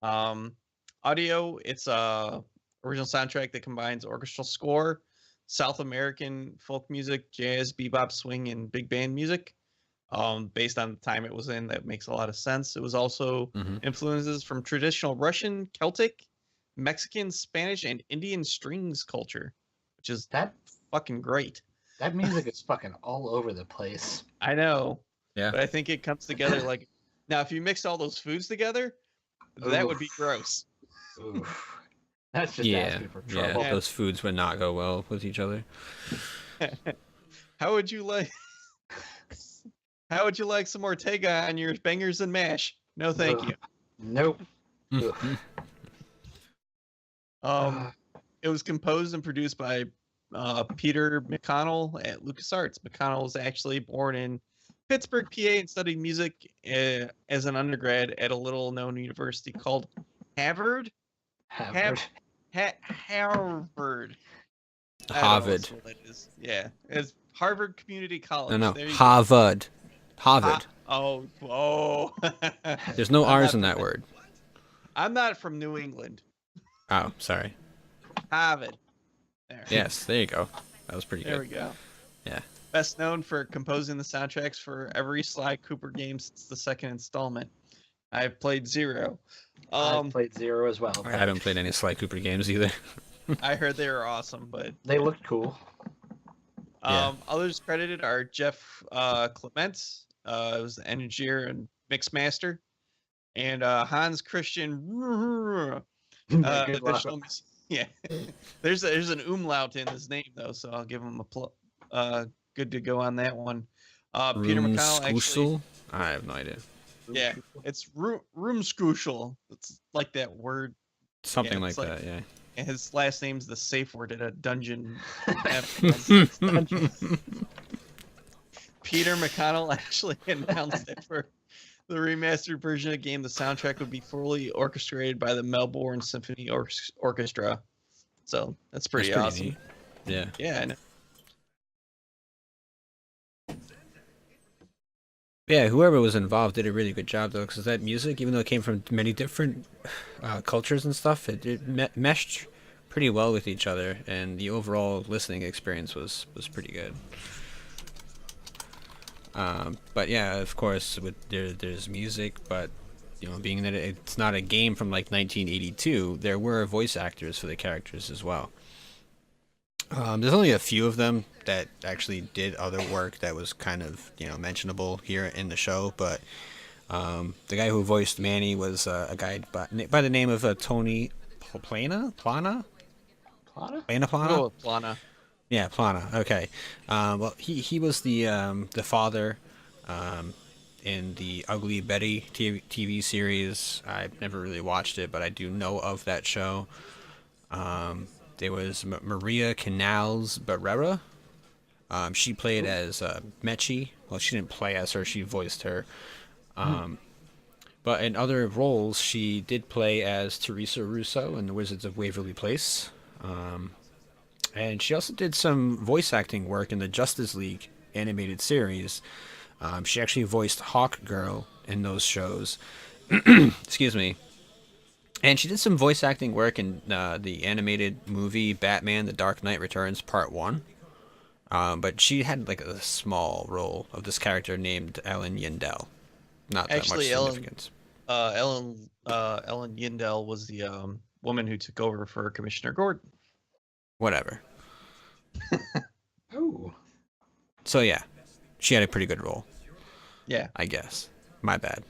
Audio, it's a original soundtrack that combines orchestral score, South American folk music, jazz, bebop, swing, and big band music. Based on the time it was in, that makes a lot of sense. It was also influences from traditional Russian, Celtic, Mexican, Spanish, and Indian strings culture, which is that fucking great. That music is fucking all over the place. I know. Yeah. But I think it comes together like now. If you mix all those foods together, that would be gross. Oof. That's just asking for trouble. Yeah, those foods would not go well with each other. How would you like? How would you like some Ortega on your bangers and mash? No, thank you. Nope. It was composed and produced by Peter McConnell at LucasArts. McConnell was actually born in Pittsburgh, PA, and studied music as an undergrad at a little-known university called Harvard. Harvard. Harvard. Harvard. Yeah, it's Harvard Community College. No, Harvard. Harvard. Oh. There's no R's in that word. I'm not from New England. Oh, sorry. Harvard. There. Yes, there you go. That was pretty good. There we go. Yeah. Best known for composing the soundtracks for every Sly Cooper game since the second installment. I've played 0. I've played 0 as well. I haven't played any Sly Cooper games either. I heard they were awesome, but they looked cool. Others credited are Jeff Clement, was the engineer and mix master, and Hans Christian. Yeah, there's an umlaut in his name though, so I'll give him a good to go on that one. Peter McConnell actually. I have no idea. Yeah, it's Roomskrushel. It's like that word. Something like that, yeah. And his last name's the safe word at a dungeon. Peter McConnell actually announced that for the remastered version of the game, the soundtrack would be fully orchestrated by the Melbourne Symphony Orchestra. So that's pretty awesome. Neat. Yeah. Yeah, I know. Yeah, whoever was involved did a really good job, though, because that music, even though it came from many different cultures and stuff, it meshed pretty well with each other, and the overall listening experience was pretty good. But yeah, of course, there's music, but being that it's not a game from like 1982, there were voice actors for the characters as well. There's only a few of them that actually did other work that was kind of mentionable here in the show, but The guy who voiced Manny was a guy by the name of Tony Plana? Plana? Plana? Plana We'll Plana? go with Plana. Yeah, Plana. Okay. Well, he was the father in the Ugly Betty TV series. I've never really watched it, but I do know of that show. There was Maria Canals Barrera. She played as Mechi. Well, she didn't play as her; she voiced her. But in other roles, she did play as Teresa Russo in The Wizards of Waverly Place. And she also did some voice acting work in the Justice League animated series. She actually voiced Hawk Girl in those shows. Excuse me. And she did some voice acting work in the animated movie Batman: The Dark Knight Returns Part 1. But she had like a small role of this character named Ellen Yindel. Not that Actually, much significance. Ellen Yindel was the woman who took over for Commissioner Gordon. Whatever. Ooh. So yeah, she had a pretty good role, Yeah, I guess. My bad.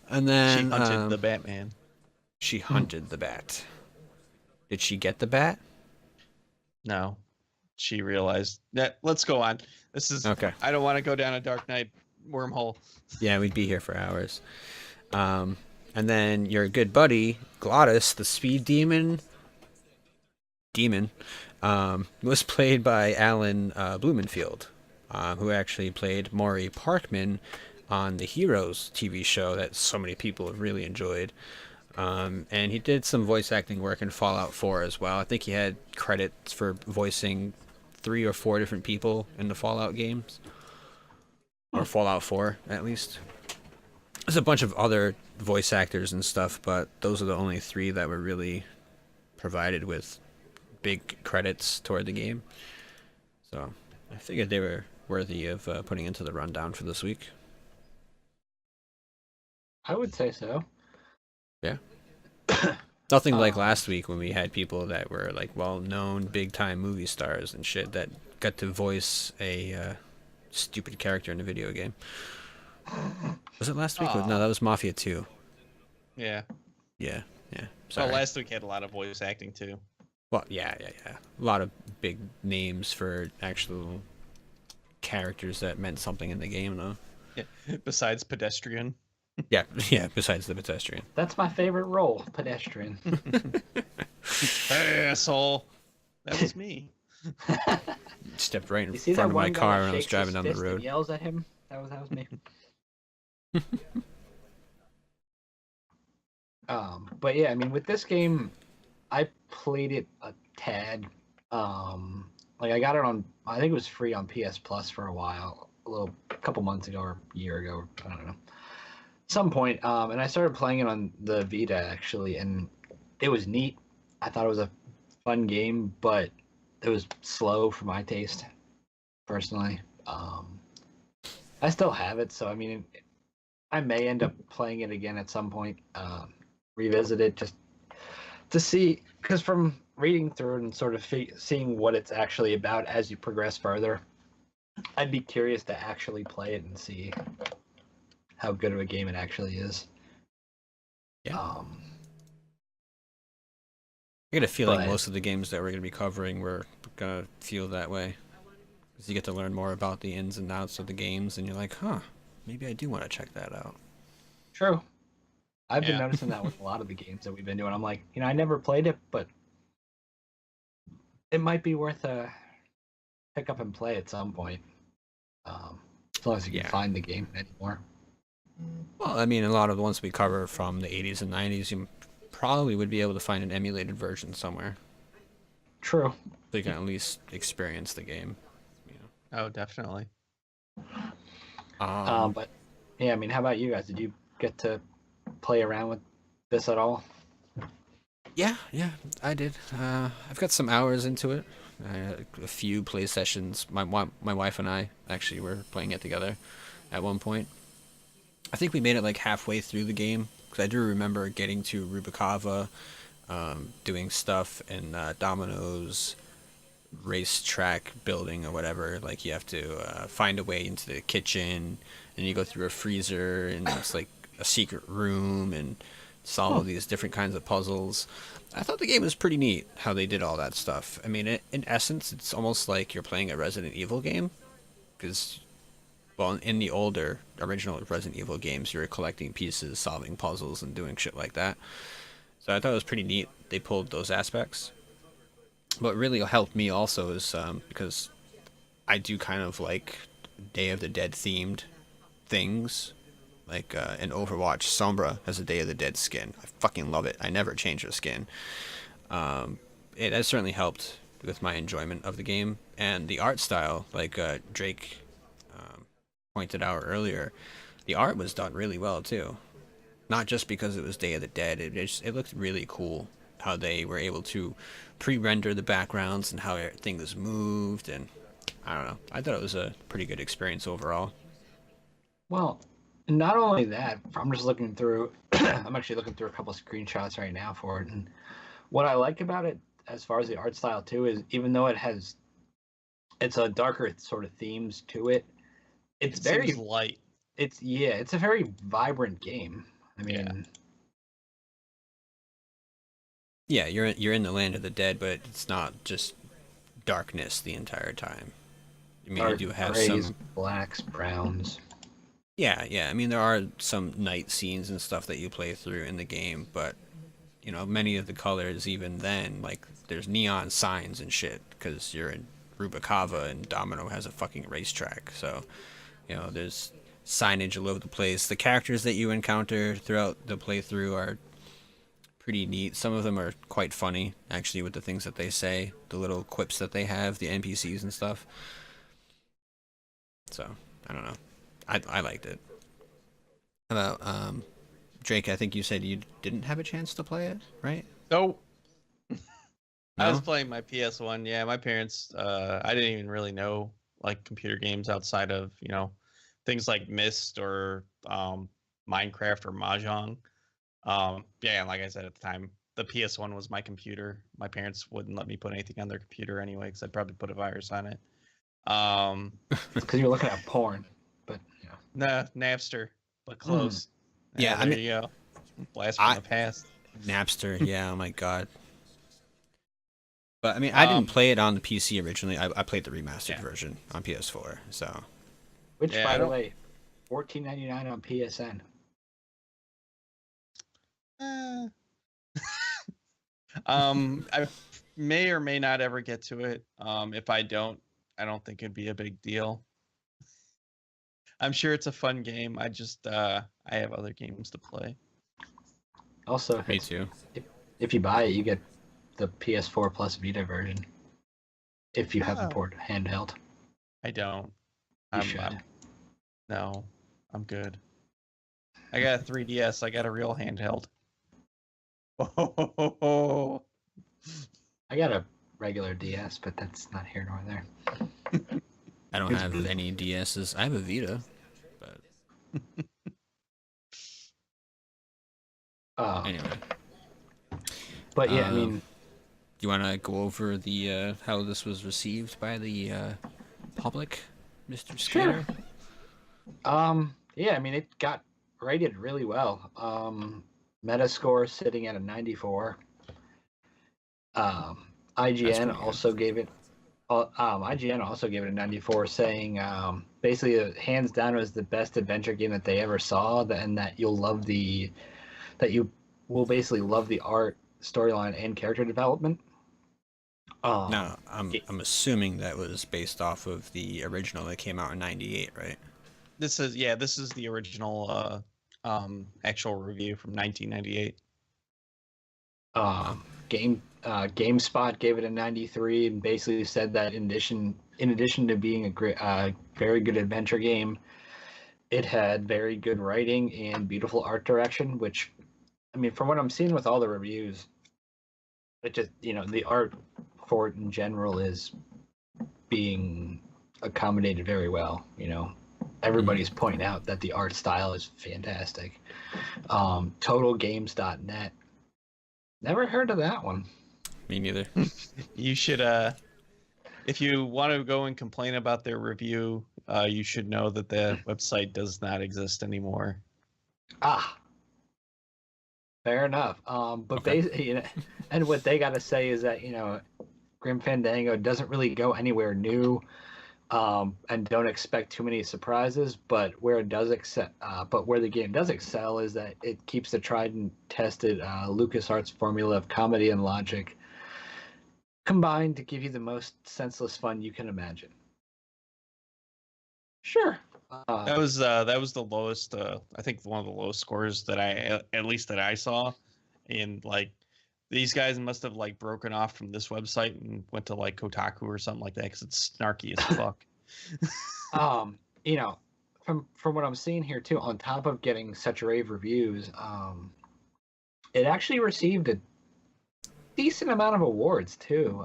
And then she hunted the Batman. she hunted the bat. Did she get the bat? No, she realized that. Let's go on. This is Okay. I don't want to go down a Dark Knight wormhole. Yeah, we'd be here for hours. And then your good buddy Glottis, the speed demon, was played by Alan Blumenfield, who actually played Maury Parkman on the Heroes TV show that so many people have really enjoyed. And he did some voice acting work in Fallout 4 as well. I think he had credits for voicing 3 or 4 different people in the Fallout games. Or Fallout 4, at least. There's a bunch of other voice actors and stuff, but those are the only 3 that were really provided with big credits toward the game. So I figured they were worthy of putting into the rundown for this week. I would say so. Yeah. Nothing like last week when we had people that were like well-known, big-time movie stars and shit that got to voice a stupid character in a video game. Was it last week? No, that was Mafia 2. Yeah. Yeah. Well, Sorry. last week had a lot of voice acting too. Well, yeah. A lot of big names for actual characters that meant something in the game, though. Yeah. Besides pedestrian. Yeah. Besides the pedestrian. That's my favorite role, pedestrian. Hey, asshole. That was me. Stepped right in You see front that of my one guy car that when I was shakes driving his down the fist and road. yells at him? That was me. But yeah, I mean, with this game, I played it a tad. Like I got it on, I think it was free on PS Plus for a while, a couple months ago or a year ago, I don't know, some point. And I started playing it on the Vita actually, and it was neat. I thought it was a fun game, but it was slow for my taste, personally. I still have it, so I mean, I may end up playing it again at some point. Revisit it just to see, because from reading through it and sort of seeing what it's actually about as you progress further, I'd be curious to actually play it and see how good of a game it actually is. Yeah. I get a feeling but- most of the games that we're going to be covering, we're going to feel that way. Because you get to learn more about the ins and outs of the games, and you're like, huh, maybe I do want to check that out. True. I've been Yeah. noticing that with a lot of the games that we've been doing. I'm like, I never played it, but it might be worth a pick up and play at some point. As long as you can Yeah. find the game anymore. Well, I mean, a lot of the ones we cover from the 80s and 90s, you probably would be able to find an emulated version somewhere. True. So you can at least experience the game. Oh, definitely. But yeah, I mean, how about you guys? Did you get to play around with this at all? Yeah, I did. I've got some hours into it. I had a few play sessions. My wife and I actually were playing it together at one point. I think we made it like halfway through the game, because I do remember getting to Rubikava, doing stuff in Domino's racetrack building or whatever. Like you have to find a way into the kitchen, and you go through a freezer, and it's like a secret room, and solve these different kinds of puzzles. I thought the game was pretty neat how they did all that stuff. I mean, in essence, it's almost like you're playing a Resident Evil game, because, well, in the older original Resident Evil games, you were collecting pieces, solving puzzles, and doing shit like that. So I thought it was pretty neat. They pulled those aspects. What really helped me also is because I do kind of like Day of the Dead themed things. Like in Overwatch, Sombra has a Day of the Dead skin. I fucking love it. I never change her skin. It has certainly helped with my enjoyment of the game. And the art style, like Drake pointed out earlier, the art was done really well too. Not just because it was Day of the Dead. It looked really cool how they were able to pre-render the backgrounds and how everything was moved. And I don't know. I thought it was a pretty good experience overall. Well, not only that, I'm just looking through. I'm actually looking through a couple of screenshots right now for it, and what I like about it, as far as the art style too, is even though it's a darker sort of themes to it, it's very light. It's a very vibrant game. I mean, yeah, you're in the land of the dead, but it's not just darkness the entire time. I mean, you do have grays, some blacks, browns. Yeah. I mean, there are some night scenes and stuff that you play through in the game, but many of the colors, even then, like there's neon signs and shit because you're in Rubikava and Domino has a fucking racetrack. So, there's signage all over the place. The characters that you encounter throughout the playthrough are pretty neat. Some of them are quite funny, actually, with the things that they say, the little quips that they have, the NPCs and stuff. So, I don't know. I liked it. How about Drake? I think you said you didn't have a chance to play it, right? Nope. No? I was playing my PS1. Yeah, my parents. I didn't even really know like computer games outside of things like Myst or Minecraft or Mahjong. Yeah, and like I said at the time, the PS1 was my computer. My parents wouldn't let me put anything on their computer anyway because I'd probably put a virus on it. Because you're looking at porn, but Nah, Napster, but close. Yeah, there you go. Blast from the past. Napster, yeah, oh my god. But I mean, I didn't play it on the PC originally. I played the remastered version on PS4. So, which, by the way, $14.99 on PSN. I may or may not ever get to it. If I don't think it'd be a big deal. I'm sure it's a fun game. I just I have other games to play. Also, me too. If you buy it, you get the PS4 plus Vita version. If you have a port handheld. I don't. You should. No, I'm good. I got a 3DS. I got a real handheld. Oh. I got a regular DS, but that's not here nor there. I don't have any DSs. I have a Vita, but anyway. But yeah, I mean, do you want to go over the how this was received by the public, Mr. Skinner? Sure. Yeah, I mean, it got rated really well. Metascore sitting at a 94. IGN also gave it. IGN also gave it a 94, saying basically hands down it was the best adventure game that they ever saw, and that you will basically love the art, storyline, and character development. Now, I'm assuming that was based off of the original that came out in '98, right? This is the original actual review from 1998. GameSpot gave it a 93 and basically said that in addition to being a very good adventure game, it had very good writing and beautiful art direction, which, I mean, from what I'm seeing with all the reviews, it just, the art for it in general is being accommodated very well. Everybody's pointing out that the art style is fantastic. TotalGames.net. Never heard of that one. Me neither. You should If you want to go and complain about their review, you should know that the website does not exist anymore. Ah, fair enough. But Okay. basically, and what they got to say is that Grim Fandango doesn't really go anywhere new, and don't expect too many surprises. But where the game does excel is that it keeps the tried and tested LucasArts formula of comedy and logic combined to give you the most senseless fun you can imagine. Sure. That was the lowest. I think one of the lowest scores that at least that I saw, and like these guys must have like broken off from this website and went to like Kotaku or something like that because it's snarky as fuck. From what I'm seeing here too, on top of getting such rave reviews, it actually received a decent amount of awards too.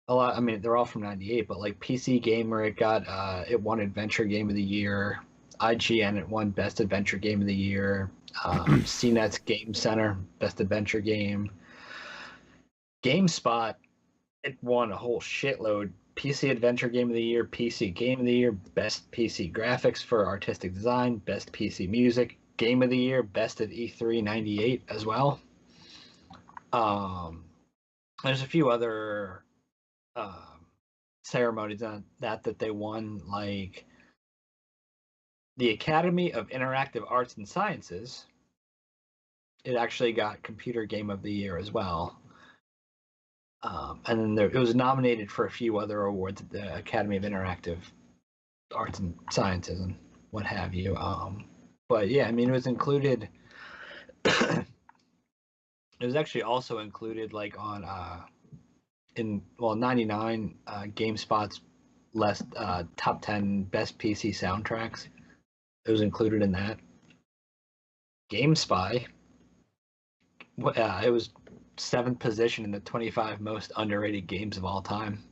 A lot. I mean, they're all from '98, but like PC Gamer, it won Adventure Game of the Year. IGN, it won Best Adventure Game of the Year. CNET's Game Center, Best Adventure Game. GameSpot, it won a whole shitload. PC Adventure Game of the Year, PC Game of the Year, Best PC Graphics for Artistic Design, Best PC Music, Game of the Year, Best at E3 '98 as well. There's a few other ceremonies on that they won, like the Academy of Interactive Arts and Sciences. It actually got Computer Game of the Year as well. And then it was nominated for a few other awards at the Academy of Interactive Arts and Sciences and what have you. But yeah, I mean, it was included. It was actually also included like on '99 GameSpot's top 10 best PC soundtracks. It was included in that. GameSpy. It was 7th position in the 25 most underrated games of all time.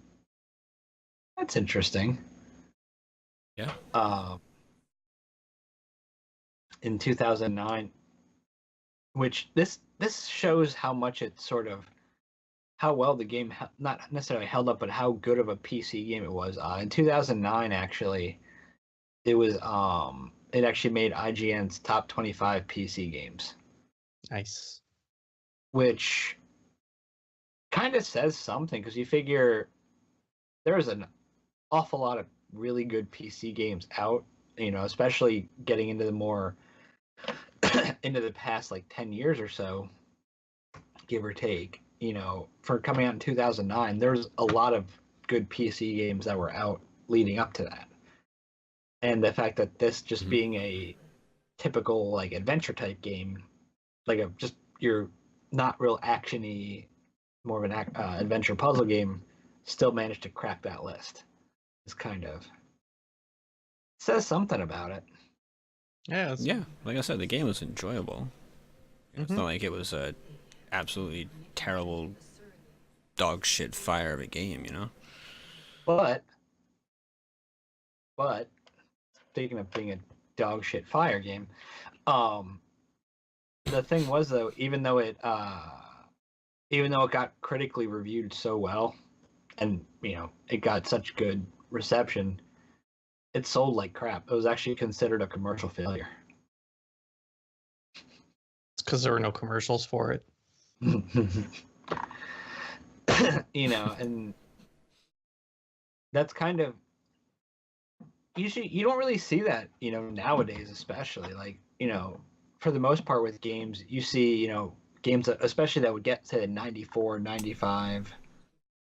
That's interesting. Yeah. In 2009, which this shows how much it sort of how well the game not necessarily held up, but how good of a PC game it was. In 2009, actually, it was it actually made IGN's top 25 PC games. Nice. Which kind of says something, because you figure there's an awful lot of really good PC games out, especially getting into the more into the past like 10 years or so, give or take. For coming out in 2009, there's a lot of good PC games that were out leading up to that. And the fact that this just being a typical like adventure type game, like just your not real actiony, more of an adventure puzzle game, still managed to crack that list. It's kind of says something about it. Yeah. Yeah. Like I said, the game was enjoyable. It's not like it was a absolutely terrible dog shit fire of a game, But speaking of being a dog shit fire game, the thing was though, even though it got critically reviewed so well, and it got such good reception, it sold like crap. It was actually considered a commercial failure. It's because there were no commercials for it. And that's kind of usually you don't really see that, nowadays, especially like, for the most part with games, you see, games that, especially that would get to 94, 95,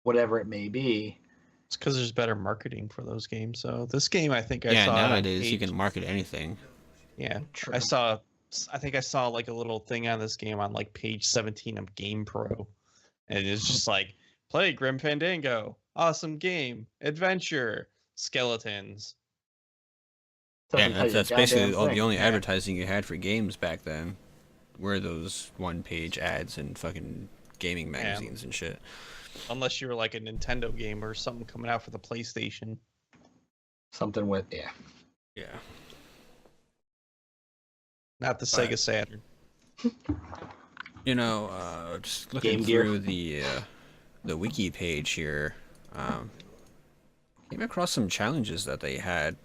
whatever it may be. It's because there's better marketing for those games. So this game, I think I saw. Yeah, nowadays you can market anything. Yeah, True. I think I saw like a little thing on this game on like page 17 of GamePro, and it's just like play Grim Fandango, awesome game, adventure, skeletons. Yeah, that's basically the only advertising you had for games back then. Were those one-page ads in fucking gaming magazines and shit. Unless you were like a Nintendo game or something coming out for the PlayStation. Something with Yeah. Not the Sega Saturn. Just looking through the wiki page here, um, came across some challenges that they had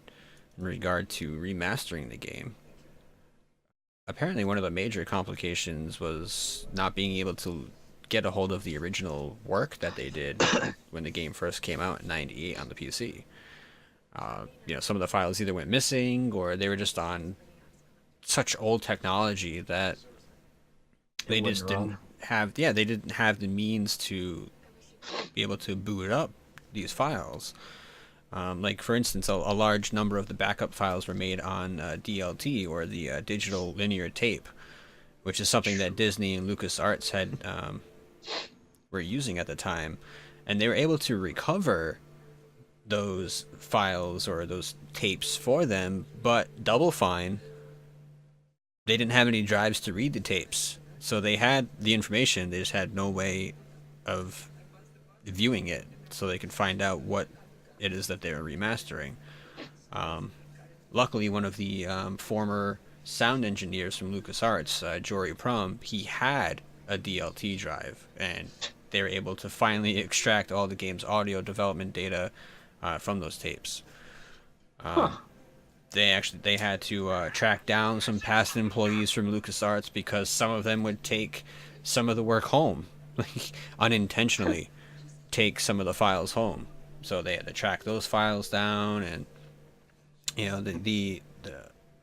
in regard to remastering the game. Apparently, one of the major complications was not being able to get a hold of the original work that they did when the game first came out in '98 on the PC. Some of the files either went missing or they were just on such old technology that they just didn't have. Yeah, they didn't have the means to be able to boot up these files. Like, for instance, a large number of the backup files were made on DLT, or the digital linear tape, which is something that Disney and LucasArts had were using at the time, and they were able to recover those files or those tapes for them, but Double Fine, they didn't have any drives to read the tapes, so they had the information, they just had no way of viewing it so they could find out what it is that they were remastering. Luckily, one of the former sound engineers from LucasArts, Jory Prum, he had a DLT drive, and they were able to finally extract all the game's audio development data from those tapes. They had to track down some past employees from LucasArts because some of them would take some of the work home, unintentionally take some of the files home. So they had to track those files down, and the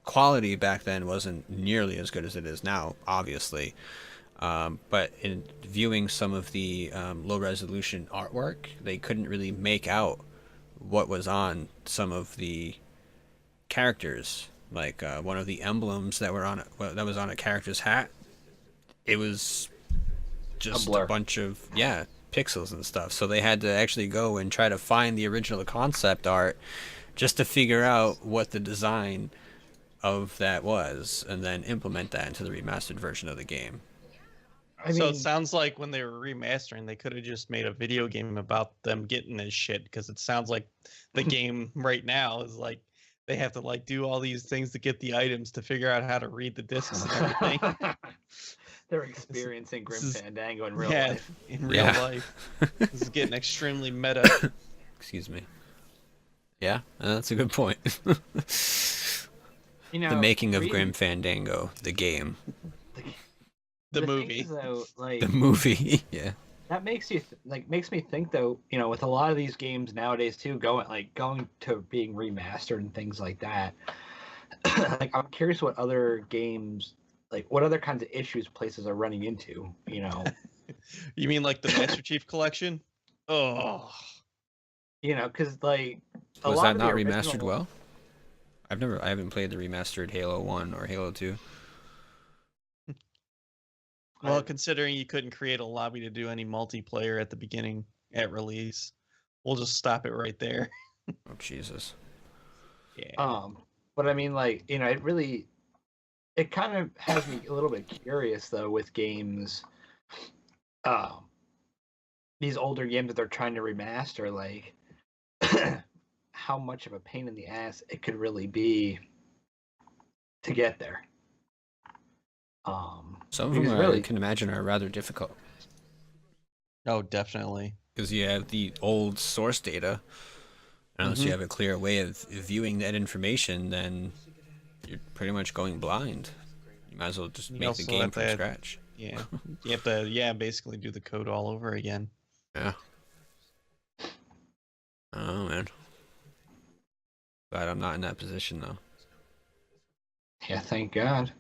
quality back then wasn't nearly as good as it is now, obviously. But in viewing some of the low resolution artwork, they couldn't really make out what was on some of the characters. Like one of the emblems that was on a character's hat, it was just a bunch of pixels and stuff. So they had to actually go and try to find the original concept art just to figure out what the design of that was, and then implement that into the remastered version of the game. So it sounds like when they were remastering, they could have just made a video game about them getting this shit, because it sounds like the game right now is like they have to like do all these things to get the items to figure out how to read the discs and everything. They're experiencing Grim Fandango in real life. In real life. This is getting extremely meta. Excuse me. Yeah, that's a good point. The making of Grim Fandango, the game. The movie. Though, the movie, yeah. That makes you makes me think though, with a lot of these games nowadays too, going to being remastered and things like that. I'm curious what other games, what other kinds of issues places are running into, You mean like the Master Chief Collection? Oh. Because was that not remastered well? I haven't played the remastered Halo 1 or Halo 2. Well, considering you couldn't create a lobby to do any multiplayer at the beginning at release, we'll just stop it right there. Oh, Jesus. Yeah. But I mean, it kind of has me a little bit curious though with games, these older games that they're trying to remaster, how much of a pain in the ass it could really be to get there. Some of them I can imagine are rather difficult. Oh, definitely. Because you have the old source data. Unless you have a clear way of viewing that information, then you're pretty much going blind. You might as well just make the game from scratch. Yeah. You have to, basically do the code all over again. Yeah. Oh, man. Glad I'm not in that position, though. Yeah, thank God.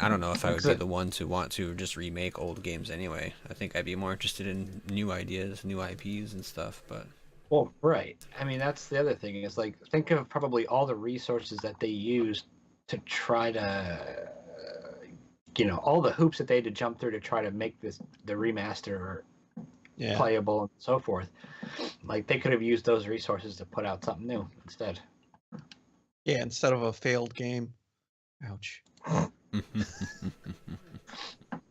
I don't know if I would be the one to want to just remake old games anyway. I think I'd be more interested in new ideas, new IPs and stuff, but... Well, right. I mean, that's the other thing, is think of probably all the resources that they used to try to, all the hoops that they had to jump through to try to make the remaster playable and so forth. They could have used those resources to put out something new instead. Yeah, instead of a failed game. Ouch.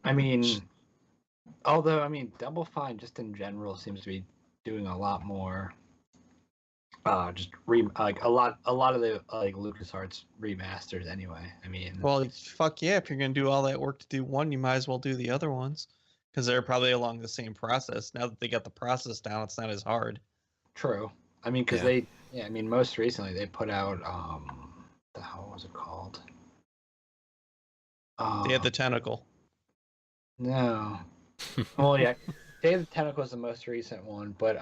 I mean, Double Fine just in general seems to be doing a lot more. A lot of the LucasArts remasters anyway. I mean, well, fuck yeah! If you're gonna do all that work to do one, you might as well do the other ones. Because they're probably along the same process. Now that they got the process down, it's not as hard. True. I mean, because Yeah. I mean, most recently they put out, the hell was it called? They had the tentacle. No. Well, yeah, Day of the Tentacle was the most recent one, but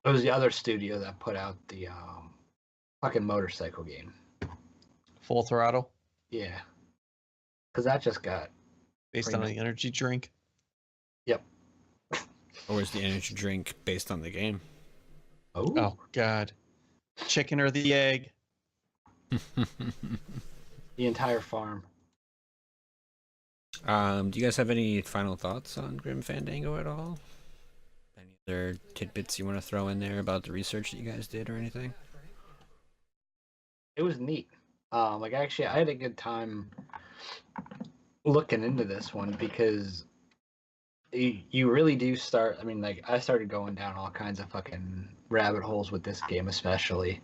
it was the other studio that put out the fucking motorcycle game. Full Throttle. Yeah, because that just got Based pretty on much- the energy drink. Yep. Or is the energy drink based on the game? Oh God. Chicken or the egg? The entire farm. Do you guys have any final thoughts on Grim Fandango at all? Any other tidbits you want to throw in there about the research that you guys did or anything? It was neat. Like actually, I had a good time looking into this one because you really do start. I mean, like I started going down all kinds of fucking rabbit holes with this game, especially.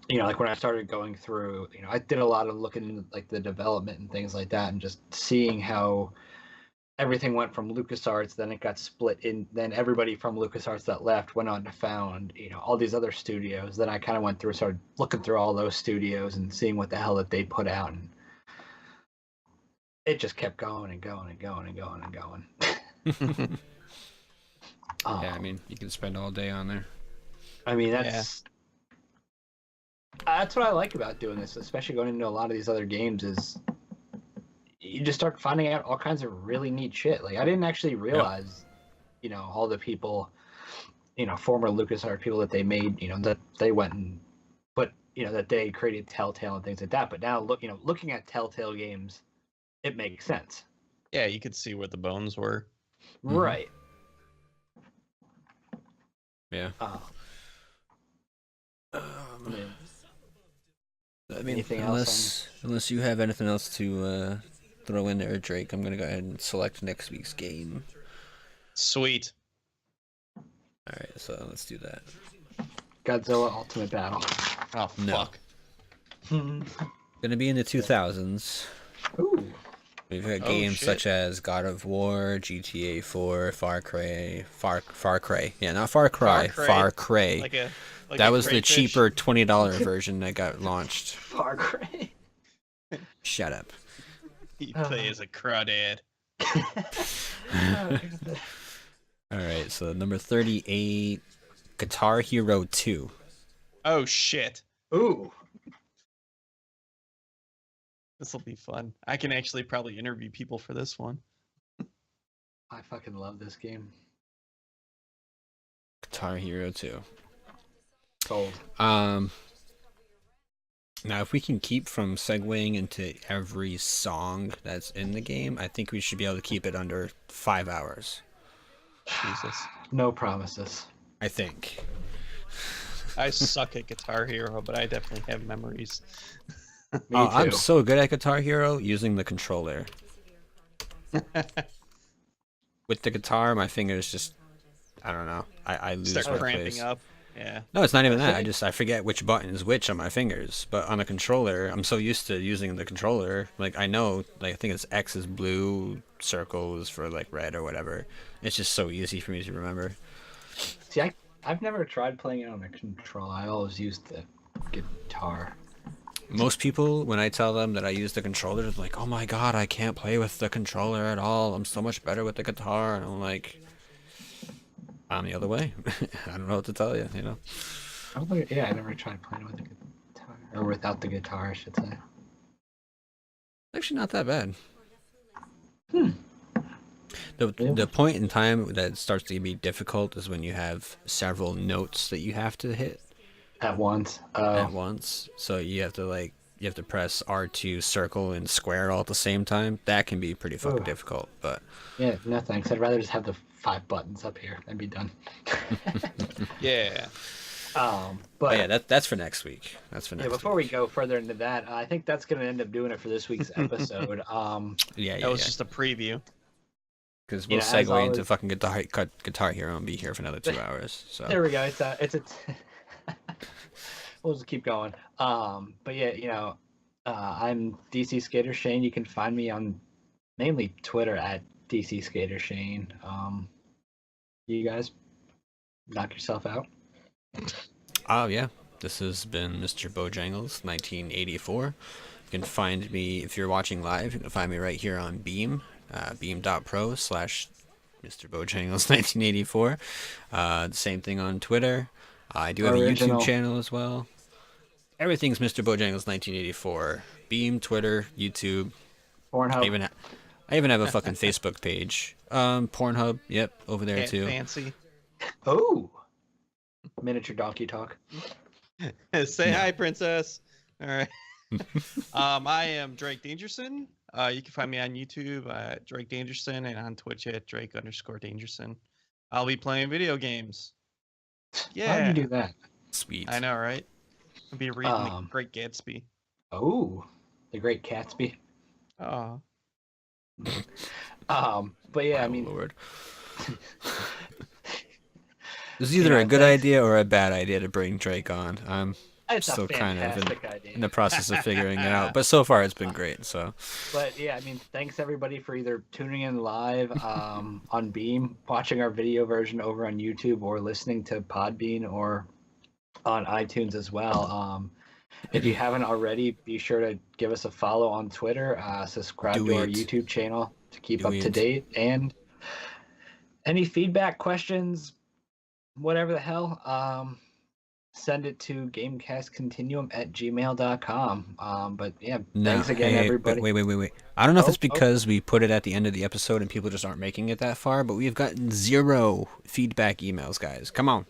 You know, like when I started going through, you know, I did a lot of looking into like the development and things like that, and just seeing how everything went from LucasArts, then it got split in, then everybody from LucasArts that left went on to found, you know, all these other studios. Then I kind of went through, started looking through all those studios and seeing what the hell that they put out, and it just kept going and going and going and going and going. Yeah, I mean, you can spend all day on there. I mean, that's what I like about doing this, especially going into a lot of these other games, is you just start finding out all kinds of really neat shit. Like I didn't actually realize, you know, all the people, you know, former LucasArts people that they made, you know, that they went and put, you know, that they created Telltale and things like that. But now looking at Telltale games, it makes sense. Yeah, you could see where the bones were. Right. Yeah. I mean, anything else unless you have anything else to throw in there, Drake, I'm gonna go ahead and select next week's game. Sweet. All right, so let's do that. Godzilla Ultimate Battle. Oh No. fuck. Gonna be in the 2000s. Ooh. We've got Oh, games shit. such as God of War, GTA 4, Far Cry. Yeah, not Far Cry. Far Cry. Like That a was the crayfish. cheaper $20 version that got launched. Far Cry. Shut up. He plays a crawdad. All right, so number 38, Guitar Hero 2. Oh shit. Ooh. This will be fun. I can actually probably interview people for this one. I fucking love this game. Guitar Hero 2. Sold. Now, if we can keep from segueing into every song that's in the game, I think we should be able to keep it under 5 hours. Jesus. No promises. I think. I suck at Guitar Hero, but I definitely have memories. Me Oh, too. I'm so good at Guitar Hero using the controller. With the guitar, my fingers just, I don't know. I lose Start my cramping place. up. Yeah. No, it's not even that. I forget which button is which on my fingers. But on a controller, I'm so used to using the controller. Like I know, like I think it's X is blue, circle is for like red or whatever. It's just so easy for me to remember. See, I've never tried playing it on a controller. I always used the guitar. Most people, when I tell them that I use the controller, they're like, "Oh my god, I can't play with the controller at all. I'm so much better with the guitar." And I'm like, I'm the other way. I don't know what to tell you, you know? Yeah, I never tried playing with the guitar. Or without the guitar, I should say. Actually, not that bad. Hmm. The point in time that it starts to be difficult is when you have several notes that you have to hit At once. at once. So you have to press R2, circle, and square all at the same time. That can be pretty fucking difficult, but Yeah, no thanks. I'd rather just have the 5 buttons up here and be done. Yeah. but yeah, that's for next week. That's for next Yeah, week. before we go further into that, I think that's going to end up doing it for this week's episode. Yeah, That was just a preview. because you we'll know, as segue into always- fucking Guitar Hero and be here for another 2 hours. So There we go. We'll just keep going. But yeah, you know, I'm DC Skater Shane. You can find me on mainly Twitter at DC Skater Shane. You guys knock yourself out. Oh yeah, this has been Mr. Bojangles 1984. You can find me if you're watching live. You can find me right here on Beam, beam.pro/Mr. Bojangles 1984. The same thing on Twitter. I do have a YouTube channel as well. Everything's Mr. Bojangles 1984. Beam, Twitter, YouTube. Pornhub. I even have a fucking Facebook page. Pornhub, yep, over there too. Fancy. Oh, miniature donkey talk. Say hi, princess. All right. I am Drake Dangerson. You can find me on YouTube at Drake Dangerson and on Twitch at Drake_Dangerson. I'll be playing video games. Yeah. How'd you do that? Sweet. I know, right? I'll be reading The Great Gatsby. Oh, The Great Gatsby. Oh. But yeah, I mean, Lord. It's either a good idea or a bad idea to bring Drake on. I'm still kind of in the process of figuring it out, but so far it's been great. So, but yeah, I mean, thanks everybody for either tuning in live on Beam, watching our video version over on YouTube, or listening to Podbean or on iTunes as well. If you haven't already, be sure to give us a follow on Twitter, subscribe to our YouTube channel to keep up to date, and any feedback, questions, whatever the hell, send it to GameCastContinuum@gmail.com. But yeah, thanks again, everybody. Wait. I don't know if it's because we put it at the end of the episode and people just aren't making it that far, but we've gotten 0 feedback emails, guys. Come on.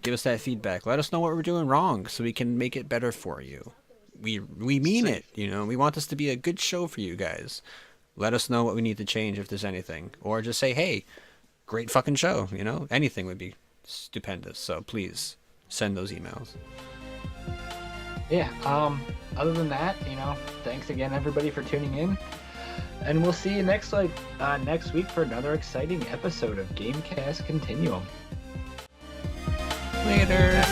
Give us that feedback. Let us know what we're doing wrong so we can make it better for you. We mean it, you know. We want this to be a good show for you guys. Let us know what we need to change if there's anything. Or just say, hey, great fucking show, you know. Anything would be stupendous. So please send those emails. Yeah, other than that, you know, thanks again everybody for tuning in. And we'll see you next week for another exciting episode of GameCast Continuum. Later.